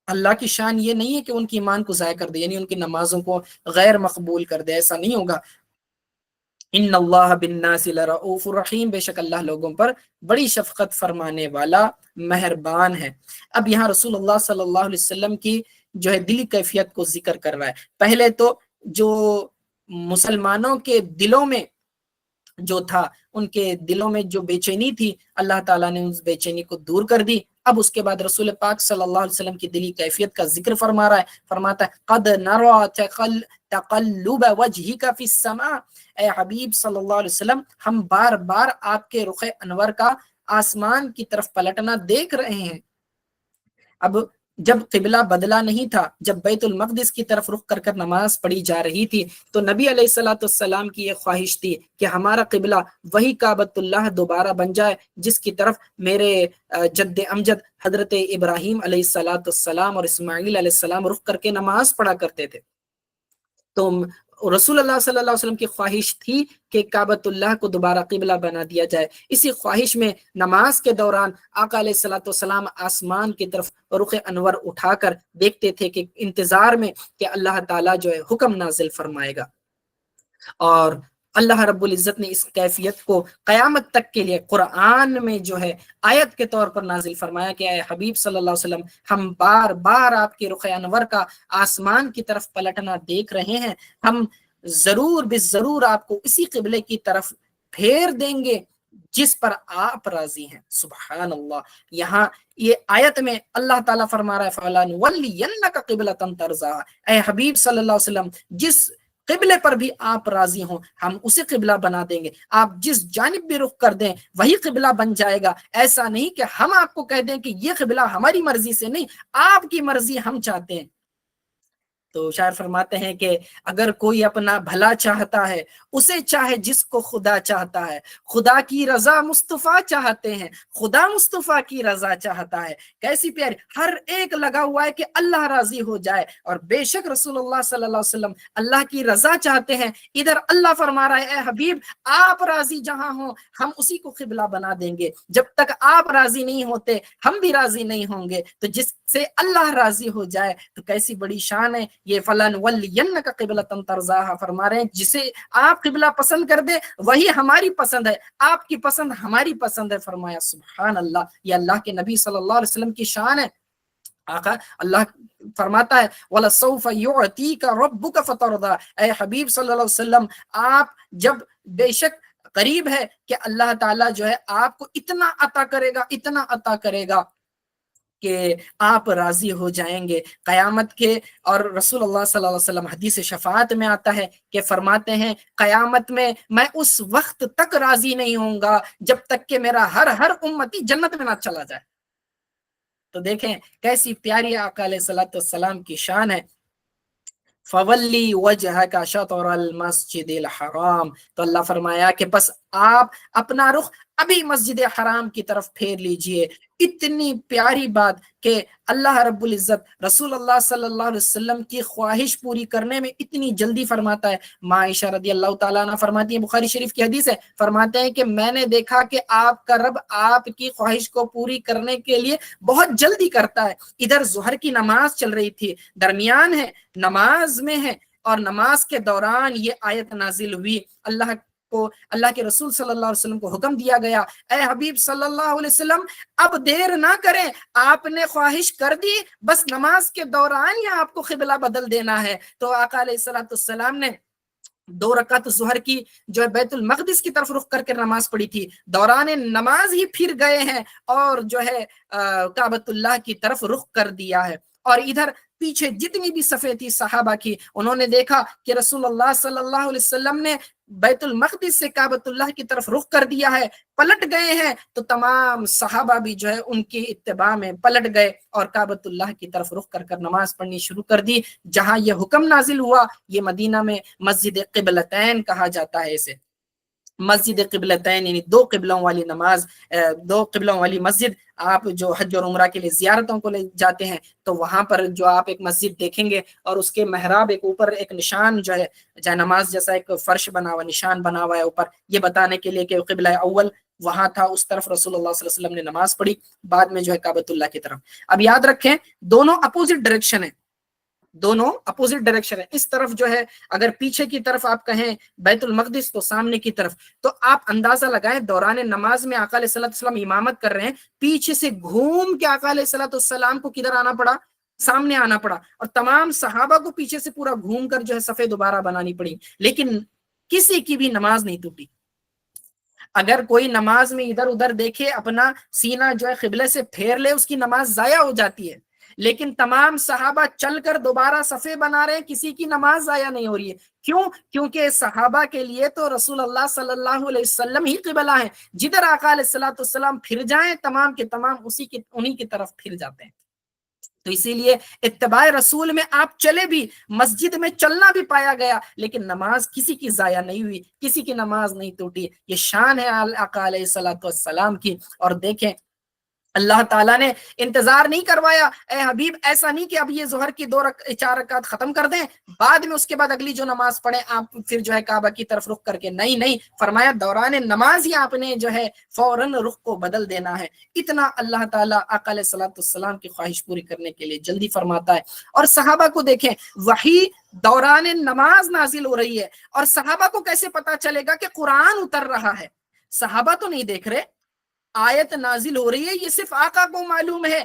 اللہ کی شان یہ نہیں ہے کہ ان کی ایمان کو ضائع کر دے، یعنی ان کی نمازوں کو غیر مقبول کر دے، ایسا نہیں ہوگا۔ ان اللہ بالناس لرؤوف الرحیم، بے شک اللہ لوگوں پر بڑی شفقت فرمانے والا مہربان ہے۔ اب یہاں رسول اللہ صلی اللہ علیہ وسلم کی جو ہے دلی کیفیت کو ذکر کر رہا ہے۔ پہلے تو جو مسلمانوں کے دلوں میں جو تھا، ان کے دلوں میں جو بے چینی تھی، اللہ تعالیٰ نے اس بے چینی کو دور کر دی۔ اب اس کے بعد رسول پاک صلی اللہ علیہ وسلم کی دلی کیفیت کا ذکر فرما رہا ہے، فرماتا ہے قد نرى تقلب وجهك في السماء، اے حبیب صلی اللہ علیہ وسلم ہم بار بار آپ کے رخ انور کا آسمان کی طرف پلٹنا دیکھ رہے ہیں۔ اب جب قبلہ بدلا نہیں تھا، جب بیت المقدس کی طرف رخ کر کر نماز پڑھی جا رہی تھی، تو نبی علیہ الصلوۃ والسلام کی یہ خواہش تھی کہ ہمارا قبلہ وہی کعبۃ اللہ دوبارہ بن جائے جس کی طرف میرے جد امجد حضرت ابراہیم علیہ الصلوۃ والسلام اور اسماعیل علیہ السلام رخ کر کے نماز پڑھا کرتے تھے۔ تو رسول اللہ صلی اللہ علیہ وسلم کی خواہش تھی کہ کعبۃ اللہ کو دوبارہ قبلہ بنا دیا جائے۔ اسی خواہش میں نماز کے دوران آقا علیہ الصلوۃ والسلام آسمان کی طرف رخ انور اٹھا کر دیکھتے تھے کہ انتظار میں کہ اللہ تعالیٰ جو ہے حکم نازل فرمائے گا، اور اللہ رب العزت نے اس کیفیت کو قیامت تک کے لیے قرآن میں جو ہے آیت کے طور پر نازل فرمایا کہ اے حبیب صلی اللہ علیہ وسلم ہم بار بار آپ کے رخ انور کا آسمان کی طرف پلٹنا دیکھ رہے ہیں، ہم ضرور بالضرور آپ کو اسی قبلے کی طرف پھیر دیں گے جس پر آپ راضی ہیں۔ سبحان اللہ، یہاں یہ آیت میں اللہ تعالیٰ فرما رہا ہے فَلَنُوَلِّيَنَّكَ قِبْلَةً تَرْضَاهَا، اے حبیب صلی اللہ علیہ وسلم جس قبلے پر بھی آپ راضی ہوں ہم اسے قبلہ بنا دیں گے، آپ جس جانب بھی رخ کر دیں وہی قبلہ بن جائے گا۔ ایسا نہیں کہ ہم آپ کو کہہ دیں کہ یہ قبلہ ہماری مرضی سے نہیں، آپ کی مرضی ہم چاہتے ہیں۔ تو شاعر فرماتے ہیں کہ اگر کوئی اپنا بھلا چاہتا ہے اسے چاہے جس کو خدا چاہتا ہے، خدا کی رضا مصطفیٰ چاہتے ہیں، خدا مصطفیٰ کی رضا چاہتا ہے۔ کیسی پیاری، ہر ایک لگا ہوا ہے کہ اللہ راضی ہو جائے، اور بے شک رسول اللہ صلی اللہ علیہ وسلم اللہ کی رضا چاہتے ہیں۔ ادھر اللہ فرما رہا ہے اے حبیب آپ راضی جہاں ہوں ہم اسی کو قبلہ بنا دیں گے، جب تک آپ راضی نہیں ہوتے ہم بھی راضی نہیں ہوں گے۔ تو جس سے اللہ راضی ہو جائے تو کیسی بڑی شان ہے یہ فَلَنُوَلِّيَنَّكَ قِبْلَةً تَرْضَاهَا فرما رہے ہیں، جسے آپ قبلہ پسند کر دے وہی ہماری پسند ہے، آپ کی پسند ہماری پسند ہے۔ فرمایا سبحان اللہ، یہ اللہ کے نبی صلی اللہ علیہ وسلم کی شان ہے۔ آقا اللہ فرماتا ہے وَلَسَوْفَ يُعْتِيكَ رَبُّكَ فَتَرْضَىٰ، اے حبیب صلی اللہ علیہ وسلم آپ جب بے شک قریب ہے کہ اللہ تعالیٰ جو ہے آپ کو اتنا عطا کرے گا، اتنا عطا کرے گا کہ آپ راضی ہو جائیں گے قیامت کے۔ اور رسول اللہ صلی اللہ علیہ وسلم حدیث شفاعت میں آتا ہے کہ فرماتے ہیں قیامت میں میں اس وقت تک راضی نہیں ہوں گا جب تک کہ میرا ہر امتی جنت میں نہ چلا جائے۔ تو دیکھیں کیسی پیاری آقا علیہ الصلوۃ والسلام کی شان ہے۔ فَوَلِّ وَجْهَكَ شَطْرَ الْمَسْجِدِ الْحَرَامِ، تو اللہ فرمایا کہ بس آپ اپنا رخ ابھی مسجد حرام کی طرف پھیر لیجئے۔ اتنی پیاری بات کہ اللہ رب العزت رسول اللہ صلی اللہ علیہ وسلم کی خواہش پوری کرنے میں اتنی جلدی فرماتا ہے۔ ماں عائشہ رضی اللہ تعالیٰ عنہ فرماتی ہیں، بخاری شریف کی حدیث ہے، فرماتے ہیں کہ میں نے دیکھا کہ آپ کا رب آپ کی خواہش کو پوری کرنے کے لیے بہت جلدی کرتا ہے۔ ادھر ظہر کی نماز چل رہی تھی، درمیان ہے، نماز میں ہے، اور نماز کے دوران یہ آیت نازل ہوئی، اللہ کے رسول صلی اللہ علیہ وسلم کو حکم دیا گیا اے حبیب صلی اللہ علیہ وسلم اب دیر نہ کریں، آپ نے خواہش کر دی بس نماز کے دوران ہی آپ کو قبلہ بدل دینا ہے۔ تو آقا علیہ الصلوۃ والسلام نے 2 رکعت ظہر کی جو ہے بیت المقدس کی طرف رخ کر کے نماز پڑھی تھی، دوران نماز ہی پھر گئے ہیں اور جو ہے کعبۃ اللہ کی طرف رخ کر دیا ہے۔ اور ادھر پیچھے جتنی بھی صفیں تھی صحابہ کی، انہوں نے دیکھا کہ رسول اللہ صلی اللہ علیہ وسلم نے بیت المقدس سے کعبۃ اللہ کی طرف رخ کر دیا ہے، پلٹ گئے ہیں، تو تمام صحابہ بھی جو ہے ان کی اتباع میں پلٹ گئے اور کعبۃ اللہ کی طرف رخ کر کر نماز پڑھنی شروع کر دی۔ جہاں یہ حکم نازل ہوا یہ مدینہ میں مسجد قبلتین کہا جاتا ہے اسے، مسجد قبلتین یعنی 2 قبلوں والی نماز، 2 قبلوں والی مسجد۔ آپ جو حج اور عمرہ کے لیے زیارتوں کو لے جاتے ہیں تو وہاں پر جو آپ ایک مسجد دیکھیں گے اور اس کے محراب ایک اوپر ایک نشان جو ہے جائے نماز جیسا ایک فرش بنا ہوا نشان بنا ہوا ہے اوپر، یہ بتانے کے لیے کہ قبلہ اول وہاں تھا، اس طرف رسول اللہ صلی اللہ علیہ وسلم نے نماز پڑھی، بعد میں جو ہے کعبۃ اللہ کی طرف۔ اب یاد رکھیں دونوں اپوزٹ ڈائریکشن ہے، دونوں اپوزٹ ڈائریکشن ہے. اس طرف جو ہے اگر پیچھے کی طرف آپ کہیں بیت المقدس تو سامنے کی طرف. تو آپ اندازہ لگائیں دوران نماز میں آقا علیہ السلام امامت کر رہے ہیں, پیچھے سے گھوم کے آقا علیہ السلام کو کدھر آنا پڑا؟ سامنے آنا پڑا. اور تمام صحابہ کو پیچھے سے پورا گھوم کر جو ہے صفیں دوبارہ بنانی پڑی, لیکن کسی کی بھی نماز نہیں ٹوٹی. اگر کوئی نماز میں ادھر ادھر دیکھے, اپنا سینہ جو ہے قبلے سے پھیر لے, اس کی نماز ضائع ہو جاتی ہے. لیکن تمام صحابہ چل کر دوبارہ صفے بنا رہے ہیں, کسی کی نماز ضائع نہیں ہو رہی ہے. کیوں؟ کیونکہ صحابہ کے لیے تو رسول اللہ صلی اللہ علیہ وسلم ہی قبلہ ہیں. جدھر آقا علیہ السلام پھر جائیں, تمام کے تمام انہی کی طرف پھر جاتے ہیں. تو اسی لیے اتباع رسول میں آپ چلے بھی, مسجد میں چلنا بھی پایا گیا, لیکن نماز کسی کی ضائع نہیں ہوئی, کسی کی نماز نہیں ٹوٹی. یہ شان ہے آقا علیہ السلام کی. اور دیکھیں اللہ تعالیٰ نے انتظار نہیں کروایا, اے حبیب ایسا نہیں کہ اب یہ ظہر کی 4 رکعت ختم کر دیں, بعد میں اس کے بعد اگلی جو نماز پڑھیں آپ پھر جو ہے کعبہ کی طرف رخ کر کے. نہیں, فرمایا دوران نماز ہی آپ نے جو ہے فوراً رخ کو بدل دینا ہے. اتنا اللہ تعالیٰ آقا علیہ السلام کی خواہش پوری کرنے کے لیے جلدی فرماتا ہے. اور صحابہ کو دیکھیں, وحی دوران نماز نازل ہو رہی ہے, اور صحابہ کو کیسے پتا چلے گا کہ قرآن اتر رہا ہے؟ صحابہ تو نہیں دیکھ رہے, آیت نازل ہو رہی ہے, یہ صرف آقا کو معلوم ہے.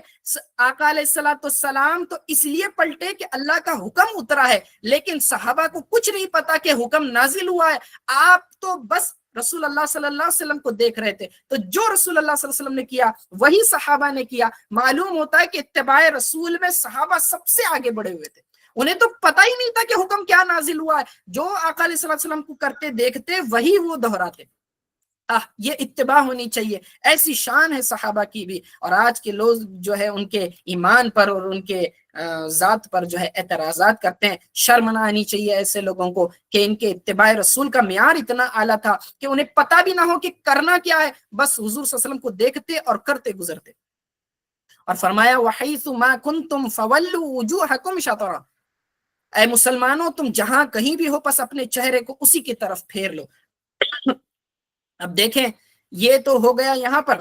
آقا علیہ السلام تو اس لیے پلٹے کہ اللہ کا حکم اترا ہے, لیکن صحابہ کو کچھ نہیں پتا کہ حکم نازل ہوا ہے. آپ تو بس رسول اللہ صلی اللہ علیہ وسلم کو دیکھ رہے تھے, تو جو رسول اللہ صلی اللہ علیہ وسلم نے کیا وہی صحابہ نے کیا. معلوم ہوتا ہے کہ اتباع رسول میں صحابہ سب سے آگے بڑھے ہوئے تھے. انہیں تو پتہ ہی نہیں تھا کہ حکم کیا نازل ہوا ہے, جو آقا علیہ السلام کو کرتے دیکھتے وہی وہ دہراتے. یہ اتباع ہونی چاہیے, ایسی شان ہے صحابہ کی بھی. اور آج کے لوگ جو ہے ان کے ایمان پر اور ان کے ذات پر جو ہے اعتراضات کرتے ہیں. شرم نہ آنی چاہیے ایسے لوگوں کو کہ ان کے اتباع رسول کا معیار اتنا اعلیٰ تھا کہ انہیں پتہ بھی نہ ہو کہ کرنا کیا ہے, بس حضور صلی اللہ علیہ وسلم کو دیکھتے اور کرتے گزرتے. اور فرمایا وَحَيْثُ مَا كُنْتُمْ فَوَلُّوا وُجُوهَكُمْ شَطْرَهُ, اے مسلمانوں تم جہاں کہیں بھی ہو بس اپنے چہرے کو اسی کی طرف پھیر لو. اب دیکھیں یہ تو ہو گیا یہاں پر.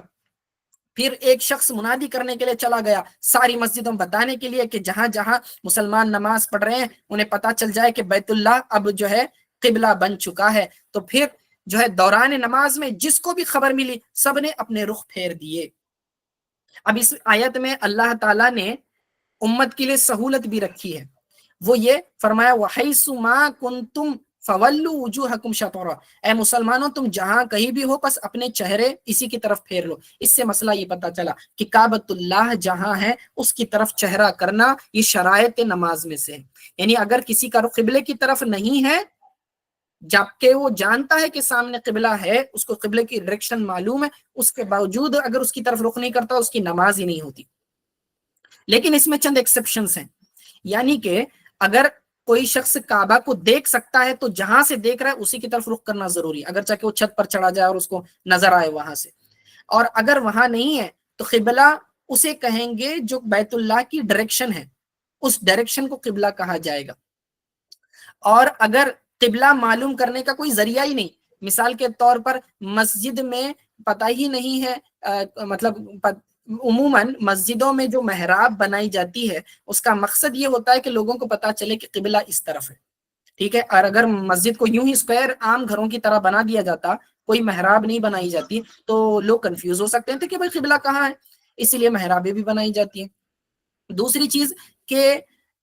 پھر ایک شخص منادی کرنے کے لیے چلا گیا ساری مسجدوں بتانے کے لیے کہ جہاں جہاں مسلمان نماز پڑھ رہے ہیں انہیں پتا چل جائے کہ بیت اللہ اب جو ہے قبلہ بن چکا ہے. تو پھر جو ہے دوران نماز میں جس کو بھی خبر ملی سب نے اپنے رخ پھیر دیے. اب اس آیت میں اللہ تعالیٰ نے امت کے لیے سہولت بھی رکھی ہے, وہ یہ فرمایا وَحَيْثُ مَا كُنْتُمْ فَوَلُّوا وُجُوهَكُمْ شَطْرَهُ, اے مسلمانوں تم جہاں کہیں بھی ہو بس اپنے چہرے اسی کی طرف پھیر لو. اس سے مسئلہ یہ پتا چلا کہ کعبۃ اللہ جہاں ہے اس کی طرف چہرہ کرنا یہ شرائط نماز میں سے ہے. یعنی اگر کسی کا رخ قبلے کی طرف نہیں ہے جبکہ وہ جانتا ہے کہ سامنے قبلہ ہے, اس کو قبلے کی ڈائریکشن معلوم ہے, اس کے باوجود اگر اس کی طرف رخ نہیں کرتا اس کی نماز ہی نہیں ہوتی. لیکن اس میں چند ایکسیپشنز ہیں, یعنی کہ اگر کوئی شخص کعبہ کو دیکھ سکتا ہے تو جہاں سے دیکھ رہا ہے اسی کی طرف رخ کرنا ضروری ہے, اگر چاہے وہ چھت پر چڑھا جائے اور اس کو نظر آئے وہاں سے. اور اگر وہاں نہیں ہے تو قبلہ اسے کہیں گے جو بیت اللہ کی ڈائریکشن ہے, اس ڈائریکشن کو قبلہ کہا جائے گا. اور اگر قبلہ معلوم کرنے کا کوئی ذریعہ ہی نہیں, مثال کے طور پر مسجد میں پتہ ہی نہیں ہے, مطلب عموماً مسجدوں میں جو محراب بنائی جاتی ہے اس کا مقصد یہ ہوتا ہے کہ لوگوں کو پتہ چلے کہ قبلہ اس طرف ہے, ٹھیک ہے. اور اگر مسجد کو یوں ہی اسکوائر عام گھروں کی طرح بنا دیا جاتا, کوئی محراب نہیں بنائی جاتی, تو لوگ کنفیوز ہو سکتے ہیں کہ بھائی قبلہ کہاں ہے, اسی لیے محرابیں بھی بنائی جاتی ہیں. دوسری چیز کہ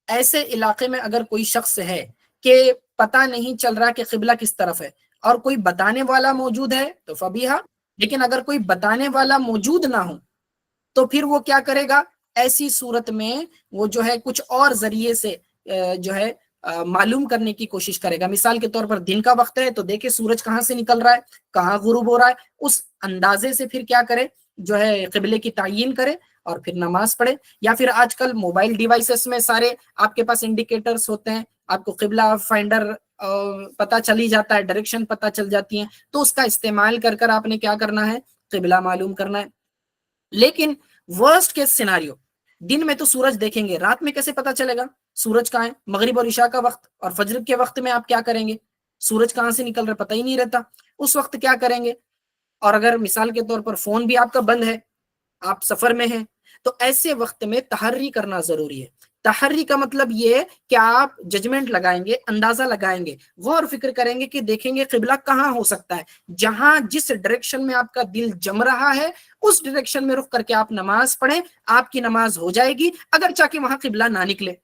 ایسے علاقے میں اگر کوئی شخص ہے کہ پتہ نہیں چل رہا کہ قبلہ کس طرف ہے اور کوئی بتانے والا موجود ہے تو فبیہا, لیکن اگر کوئی بتانے والا موجود نہ ہو تو پھر وہ کیا کرے گا, ایسی صورت میں وہ جو ہے کچھ اور ذریعے سے جو ہے معلوم کرنے کی کوشش کرے گا. مثال کے طور پر دن کا وقت ہے تو دیکھے سورج کہاں سے نکل رہا ہے, کہاں غروب ہو رہا ہے, اس اندازے سے پھر کیا کرے, جو ہے قبلے کی تعیین کرے اور پھر نماز پڑھے. یا پھر آج کل موبائل ڈیوائسز میں سارے آپ کے پاس انڈیکیٹرز ہوتے ہیں, آپ کو قبلہ فائنڈر پتہ چلی جاتا ہے, ڈائریکشن پتہ چل جاتی ہیں, تو اس کا استعمال کر کر آپ نے کیا کرنا ہے, قبلہ معلوم کرنا ہے. لیکن ورسٹ کیس سیناریو, دن میں تو سورج دیکھیں گے, رات میں کیسے پتا چلے گا سورج کہاں ہے؟ مغرب اور عشاء کا وقت اور فجر کے وقت میں آپ کیا کریں گے, سورج کہاں سے نکل رہا پتہ ہی نہیں رہتا, اس وقت کیا کریں گے؟ اور اگر مثال کے طور پر فون بھی آپ کا بند ہے, آپ سفر میں ہیں, تو ایسے وقت میں تحری کرنا ضروری ہے. تحری کا مطلب یہ کہ آپ ججمنٹ لگائیں گے، اندازہ لگائیں گے، غور فکر کریں گے کہ دیکھیں گے قبلہ کہاں ہو سکتا ہے، جہاں جس ڈائریکشن میں آپ کا دل جم رہا ہے اس ڈائریکشن میں رخ کر کے آپ نماز پڑھیں، آپ کی نماز ہو جائے گی، اگر چاہ کے وہاں قبلہ نہ نکلے۔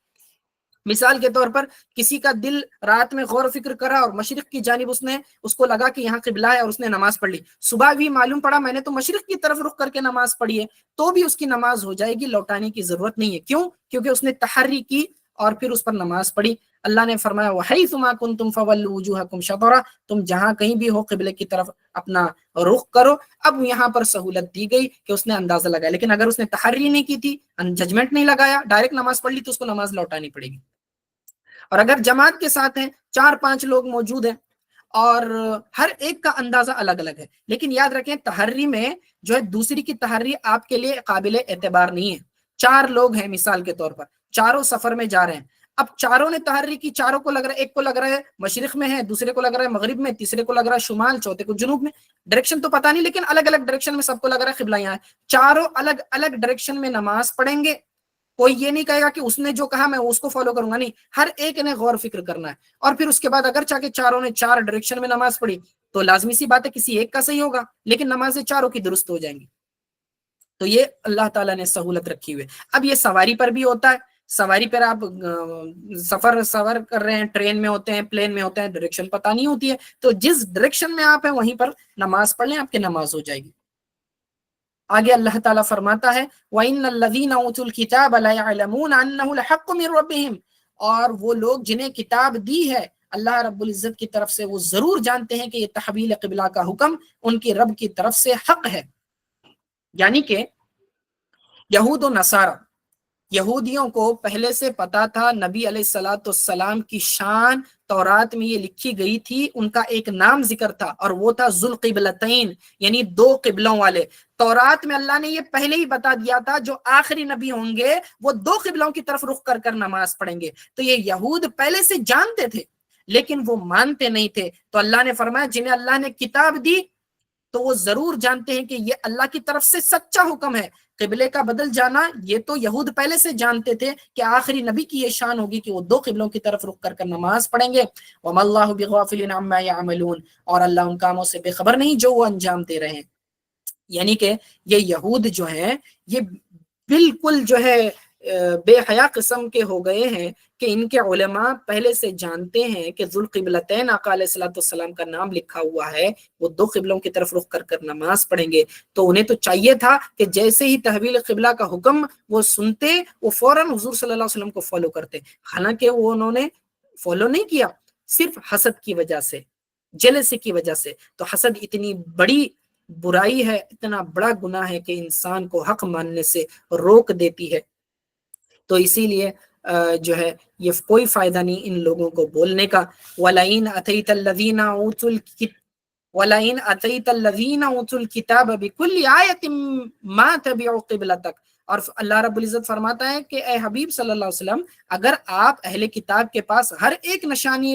مثال کے طور پر کسی کا دل رات میں غور و فکر کرا اور مشرق کی جانب اس کو لگا کہ یہاں قبلہ ہے اور اس نے نماز پڑھ لی، صبح بھی معلوم پڑا میں نے تو مشرق کی طرف رخ کر کے نماز پڑھی ہے، تو بھی اس کی نماز ہو جائے گی، لوٹانے کی ضرورت نہیں ہے۔ کیوں؟ کیونکہ اس نے تحری کی اور پھر اس پر نماز پڑھی۔ اللہ نے فرمایا وَحَيْثُ مَا كُنْتُمْ فَوَلُّوا وُجُوهَكُمْ شَطْرَهُ، تم جہاں کہیں بھی ہو قبلے کی طرف اپنا رخ کرو۔ اب یہاں پر سہولت دی گئی کہ اس نے اندازہ لگایا، لیکن اگر اس نے تحری نہیں کی تھی، ججمنٹ نہیں لگایا، ڈائریکٹ نماز پڑھ لی، تو اس کو نماز لوٹانی پڑے گی۔ اور اگر جماعت کے ساتھ ہیں، 4-5 لوگ موجود ہیں اور ہر ایک کا اندازہ الگ الگ ہے، لیکن یاد رکھیں تحری میں جو ہے دوسری کی تحری آپ کے لیے قابل اعتبار نہیں ہے۔ 4 لوگ ہیں مثال کے طور پر، چاروں سفر میں جا رہے ہیں، اب چاروں نے تحری کی، چاروں کو لگ رہا ہے، ایک کو لگ رہا ہے مشرق میں ہے، دوسرے کو لگ رہا ہے مغرب میں، تیسرے کو لگ رہا ہے شمال، چوتھے کو جنوب میں، ڈائریکشن تو پتہ نہیں لیکن الگ الگ ڈائریکشن میں سب کو لگ رہا ہے قبلہ یہاں ہے، چاروں الگ الگ ڈائریکشن میں نماز پڑھیں گے۔ کوئی یہ نہیں کہے گا کہ اس نے جو کہا میں اس کو فالو کروں گا، نہیں، ہر ایک نے غور فکر کرنا ہے۔ اور پھر اس کے بعد اگر چاہ کے چاروں نے 4 ڈائریکشن میں نماز پڑھی تو لازمی سی بات ہے کسی ایک کا صحیح ہوگا، لیکن نمازیں چاروں کی درست ہو جائیں گی۔ تو یہ اللہ تعالیٰ نے سہولت رکھی ہوئی۔ اب یہ سواری پر بھی ہوتا ہے، سواری پر آپ سفر کر رہے ہیں، ٹرین میں ہوتے ہیں، پلین میں ہوتے ہیں، ڈائریکشن پتہ نہیں ہوتی ہے، تو جس ڈائریکشن میں آپ ہیں وہیں پر نماز پڑھ لیں، آپ کی نماز ہو جائے گی۔ آگے اللہ تعالیٰ فرماتا ہے وَإِنَّ الَّذِينَ أُوتُوا الْكِتَابَ لَيَعْلَمُونَ أَنَّهُ الْحَقُّ مِنْ رَبِّهِمْ، اور وہ لوگ جنہیں کتاب دی ہے اللہ رب العزت کی طرف سے، وہ ضرور جانتے ہیں کہ یہ تحویل قبلہ کا حکم ان کی رب کی طرف سے حق ہے۔ یعنی کہ یہود و نصارہ، یہودیوں کو پہلے سے پتا تھا نبی علیہ الصلوۃ والسلام کی شان تورات میں یہ لکھی گئی تھی، ان کا ایک نام ذکر تھا اور وہ تھا ذوالقبلتین، یعنی 2 قبلوں والے۔ تورات میں اللہ نے یہ پہلے ہی بتا دیا تھا جو آخری نبی ہوں گے وہ 2 قبلوں کی طرف رخ کر کر نماز پڑھیں گے، تو یہ یہود پہلے سے جانتے تھے لیکن وہ مانتے نہیں تھے۔ تو اللہ نے فرمایا جنہیں اللہ نے کتاب دی تو وہ ضرور جانتے ہیں کہ یہ اللہ کی طرف سے سچا حکم ہے۔ قبلے کا بدل جانا یہ تو یہود پہلے سے جانتے تھے کہ آخری نبی کی یہ شان ہوگی کہ وہ 2 قبلوں کی طرف رخ کر کر نماز پڑھیں گے۔ وَمَا اللَّهُ بِغَافِلٍ عَمَّا يَعْمَلُونَ، اور اللہ ان کاموں سے بے خبر نہیں جو وہ انجام دے رہے ہیں۔ یعنی کہ یہ یہود جو ہیں یہ بالکل جو ہے بے حیا قسم کے ہو گئے ہیں کہ ان کے علماء پہلے سے جانتے ہیں کہ ذوالقبلتین آقا علیہ الصلوۃ والسلام کا نام لکھا ہوا ہے، وہ 2 قبلوں کی طرف رخ کر کر نماز پڑھیں گے، تو انہیں تو چاہیے تھا کہ جیسے ہی تحویل قبلہ کا حکم وہ سنتے وہ فوراً حضور صلی اللہ علیہ وسلم کو فالو کرتے، حالانکہ وہ انہوں نے فالو نہیں کیا، صرف حسد کی وجہ سے، جیلسی کی وجہ سے۔ تو حسد اتنی بڑی برائی ہے، اتنا بڑا گناہ ہے کہ انسان کو حق ماننے سے روک دیتی ہے۔ تو اسی لیے جو ہے یہ کوئی فائدہ نہیں ان لوگوں کو بولنے کا۔ وَلَئِنْ أَتَيْتَ الَّذِينَ أُوتُوا الْكِتَابَ بِكُلِّ آيَةٍ مَا تَبِعُوا قِبْلَتَكَ، اور اللہ رب العزت فرماتا ہے کہ اے حبیب صلی اللہ علیہ وسلم اگر آپ اہل کتاب کے پاس ہر ایک نشانی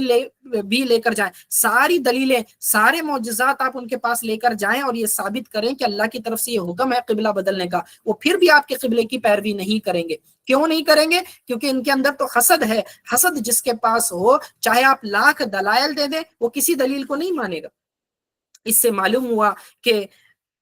بھی لے کر جائیں، ساری دلیلیں، سارے معجزات آپ ان کے پاس لے کر جائیں اور یہ ثابت کریں کہ اللہ کی طرف سے یہ حکم ہے قبلہ بدلنے کا، وہ پھر بھی آپ کے قبلے کی پیروی نہیں کریں گے۔ کیوں نہیں کریں گے؟ کیونکہ ان کے اندر تو حسد ہے۔ حسد جس کے پاس ہو چاہے آپ لاکھ دلائل دے دیں وہ کسی دلیل کو نہیں مانے گا۔ اس سے معلوم ہوا کہ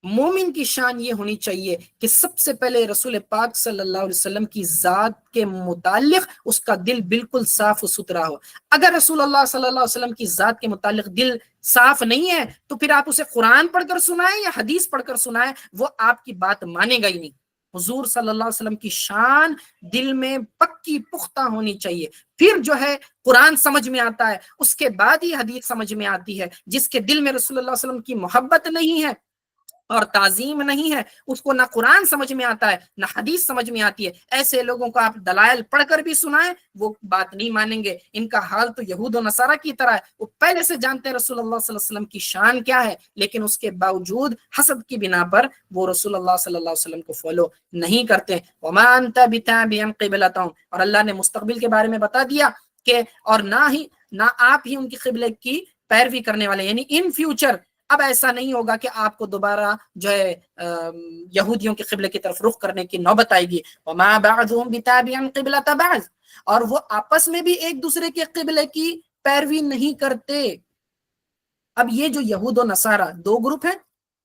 مومن کی شان یہ ہونی چاہیے کہ سب سے پہلے رسول پاک صلی اللہ علیہ وسلم کی ذات کے متعلق اس کا دل بالکل صاف و ستھرا ہو۔ اگر رسول اللہ صلی اللہ علیہ وسلم کی ذات کے متعلق دل صاف نہیں ہے تو پھر آپ اسے قرآن پڑھ کر سنائیں یا حدیث پڑھ کر سنائیں، وہ آپ کی بات مانے گا ہی نہیں۔ حضور صلی اللہ علیہ وسلم کی شان دل میں پکی پختہ ہونی چاہیے، پھر جو ہے قرآن سمجھ میں آتا ہے، اس کے بعد ہی حدیث سمجھ میں آتی ہے۔ جس کے دل میں رسول اللہ صلی اللہ علیہ وسلم کی محبت نہیں ہے اور تعظیم نہیں ہے، اس کو نہ قرآن سمجھ میں آتا ہے نہ حدیث سمجھ میں آتی ہے، ایسے لوگوں کو آپ دلائل پڑھ کر بھی سنائیں وہ بات نہیں مانیں گے۔ ان کا حال تو یہود و نصارہ کی طرح ہے، وہ پہلے سے جانتے ہیں رسول اللہ صلی اللہ علیہ وسلم کی شان کیا ہے، لیکن اس کے باوجود حسد کی بنا پر وہ رسول اللہ صلی اللہ علیہ وسلم کو فالو نہیں کرتے۔ وما انت بتابع قبلتهم، اور اللہ نے مستقبل کے بارے میں بتا دیا کہ اور نہ آپ ہی ان کی قبلے کی پیروی کرنے والے، یعنی ان فیوچر اب ایسا نہیں ہوگا کہ آپ کو دوبارہ جو ہے یہودیوں کے قبلے کی طرف رخ کرنے کی نوبت آئے گی. وما بعضهم بتابع قبلة بعض، اور وہ آپس میں بھی ایک دوسرے کے قبلے کی پیروی نہیں کرتے. اب یہ جو یہود و نصارہ دو گروپ ہیں،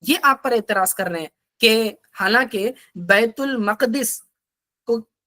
یہ آپ پر اعتراض کر رہے ہیں کہ حالانکہ بیت المقدس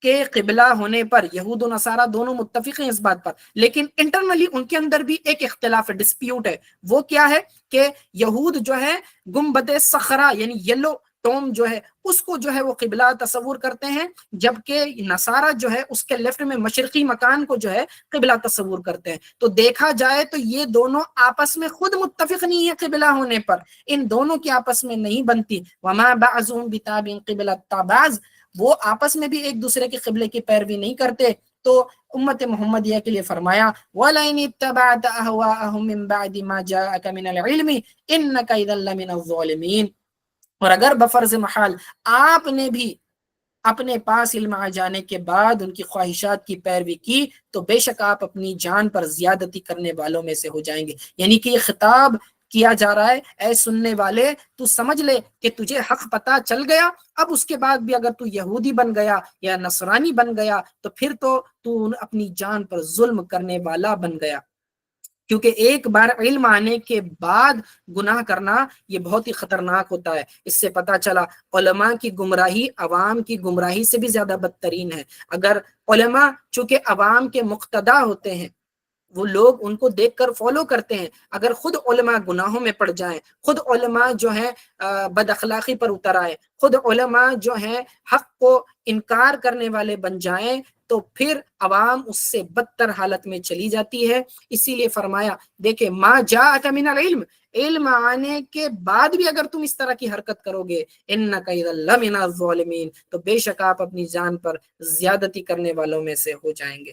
کے قبلہ ہونے پر یہود و نصارہ دونوں متفق ہیں اس بات پر، لیکن انٹرنلی ان کے اندر بھی ایک اختلاف ہے، ڈسپیوٹ ہے. وہ کیا ہے کہ یہود جو ہے گنبد صخرہ یعنی یلو ٹوم جو ہے اس کو جو ہے وہ قبلہ تصور کرتے ہیں، جبکہ نصارہ جو ہے اس کے لیفٹ میں مشرقی مکان کو جو ہے قبلہ تصور کرتے ہیں. تو دیکھا جائے تو یہ دونوں آپس میں خود متفق نہیں ہے قبلہ ہونے پر، ان دونوں کی آپس میں نہیں بنتی. وما بعضهم بتابع قبلة بعض، وہ آپس میں بھی ایک دوسرے کے قبلے کی پیروی نہیں کرتے. تو امت محمدیہ کے لیے فرمایا وَلَئِنِ اتَّبَعْتَ أَهْوَاءَهُم مِّن بَعْدِ مَا جَاءَكَ مِنَ الْعِلْمِ إِنَّكَ إِذًا لَّمِنَ الظَّالِمِينَ. اور اگر بفرض محال آپ نے بھی اپنے پاس علم آ جانے کے بعد ان کی خواہشات کی پیروی کی تو بے شک آپ اپنی جان پر زیادتی کرنے والوں میں سے ہو جائیں گے. یعنی کہ یہ خطاب کیا جا رہا ہے اے سننے والے، تو سمجھ لے کہ تجھے حق پتہ چل گیا، اب اس کے بعد بھی اگر تو یہودی بن گیا یا نصرانی بن گیا تو پھر تو اپنی جان پر ظلم کرنے والا بن گیا. کیونکہ ایک بار علم آنے کے بعد گناہ کرنا یہ بہت ہی خطرناک ہوتا ہے. اس سے پتہ چلا علماء کی گمراہی عوام کی گمراہی سے بھی زیادہ بدترین ہے. اگر علماء چونکہ عوام کے مقتدا ہوتے ہیں، وہ لوگ ان کو دیکھ کر فالو کرتے ہیں، اگر خود علماء گناہوں میں پڑ جائیں، خود علماء جو ہیں بد اخلاقی پر اتر آئے، خود علماء جو ہیں حق کو انکار کرنے والے بن جائیں تو پھر عوام اس سے بدتر حالت میں چلی جاتی ہے. اسی لیے فرمایا دیکھیں ما جاءک من العلم، علم آنے کے بعد بھی اگر تم اس طرح کی حرکت کرو گے انک اذا لمن الظالمین، تو بے شک آپ اپنی جان پر زیادتی کرنے والوں میں سے ہو جائیں گے.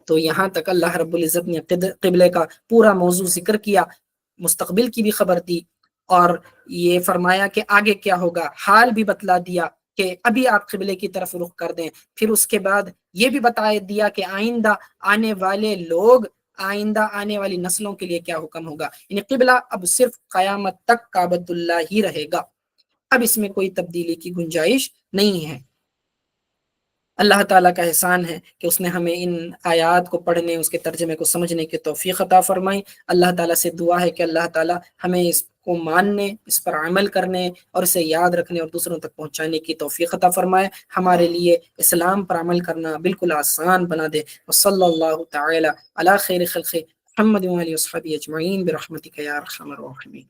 تو یہاں تک اللہ رب العزت نے قبلے کا پورا موضوع ذکر کیا، مستقبل کی بھی خبر دی، اور یہ فرمایا کہ آگے کیا ہوگا، حال بھی بتلا دیا کہ ابھی آپ قبلے کی طرف رخ کر دیں. پھر اس کے بعد یہ بھی بتا دیا کہ آئندہ آنے والے لوگ، آئندہ آنے والی نسلوں کے لیے کیا حکم ہوگا. یعنی قبلہ اب صرف قیامت تک کعبۃ اللہ ہی رہے گا، اب اس میں کوئی تبدیلی کی گنجائش نہیں ہے. اللہ تعالیٰ کا احسان ہے کہ اس نے ہمیں ان آیات کو پڑھنے، اس کے ترجمے کو سمجھنے کی توفیق عطا فرمائی. اللہ تعالیٰ سے دعا ہے کہ اللہ تعالیٰ ہمیں اس کو ماننے، اس پر عمل کرنے اور اسے یاد رکھنے اور دوسروں تک پہنچانے کی توفیق عطا فرمائے. ہمارے لیے اسلام پر عمل کرنا بالکل آسان بنا دے. وصلی اللہ تعالی علی خیر خلق محمد و آلہ وصحبہ اجمعین برحمتک یا ارحم الراحمین.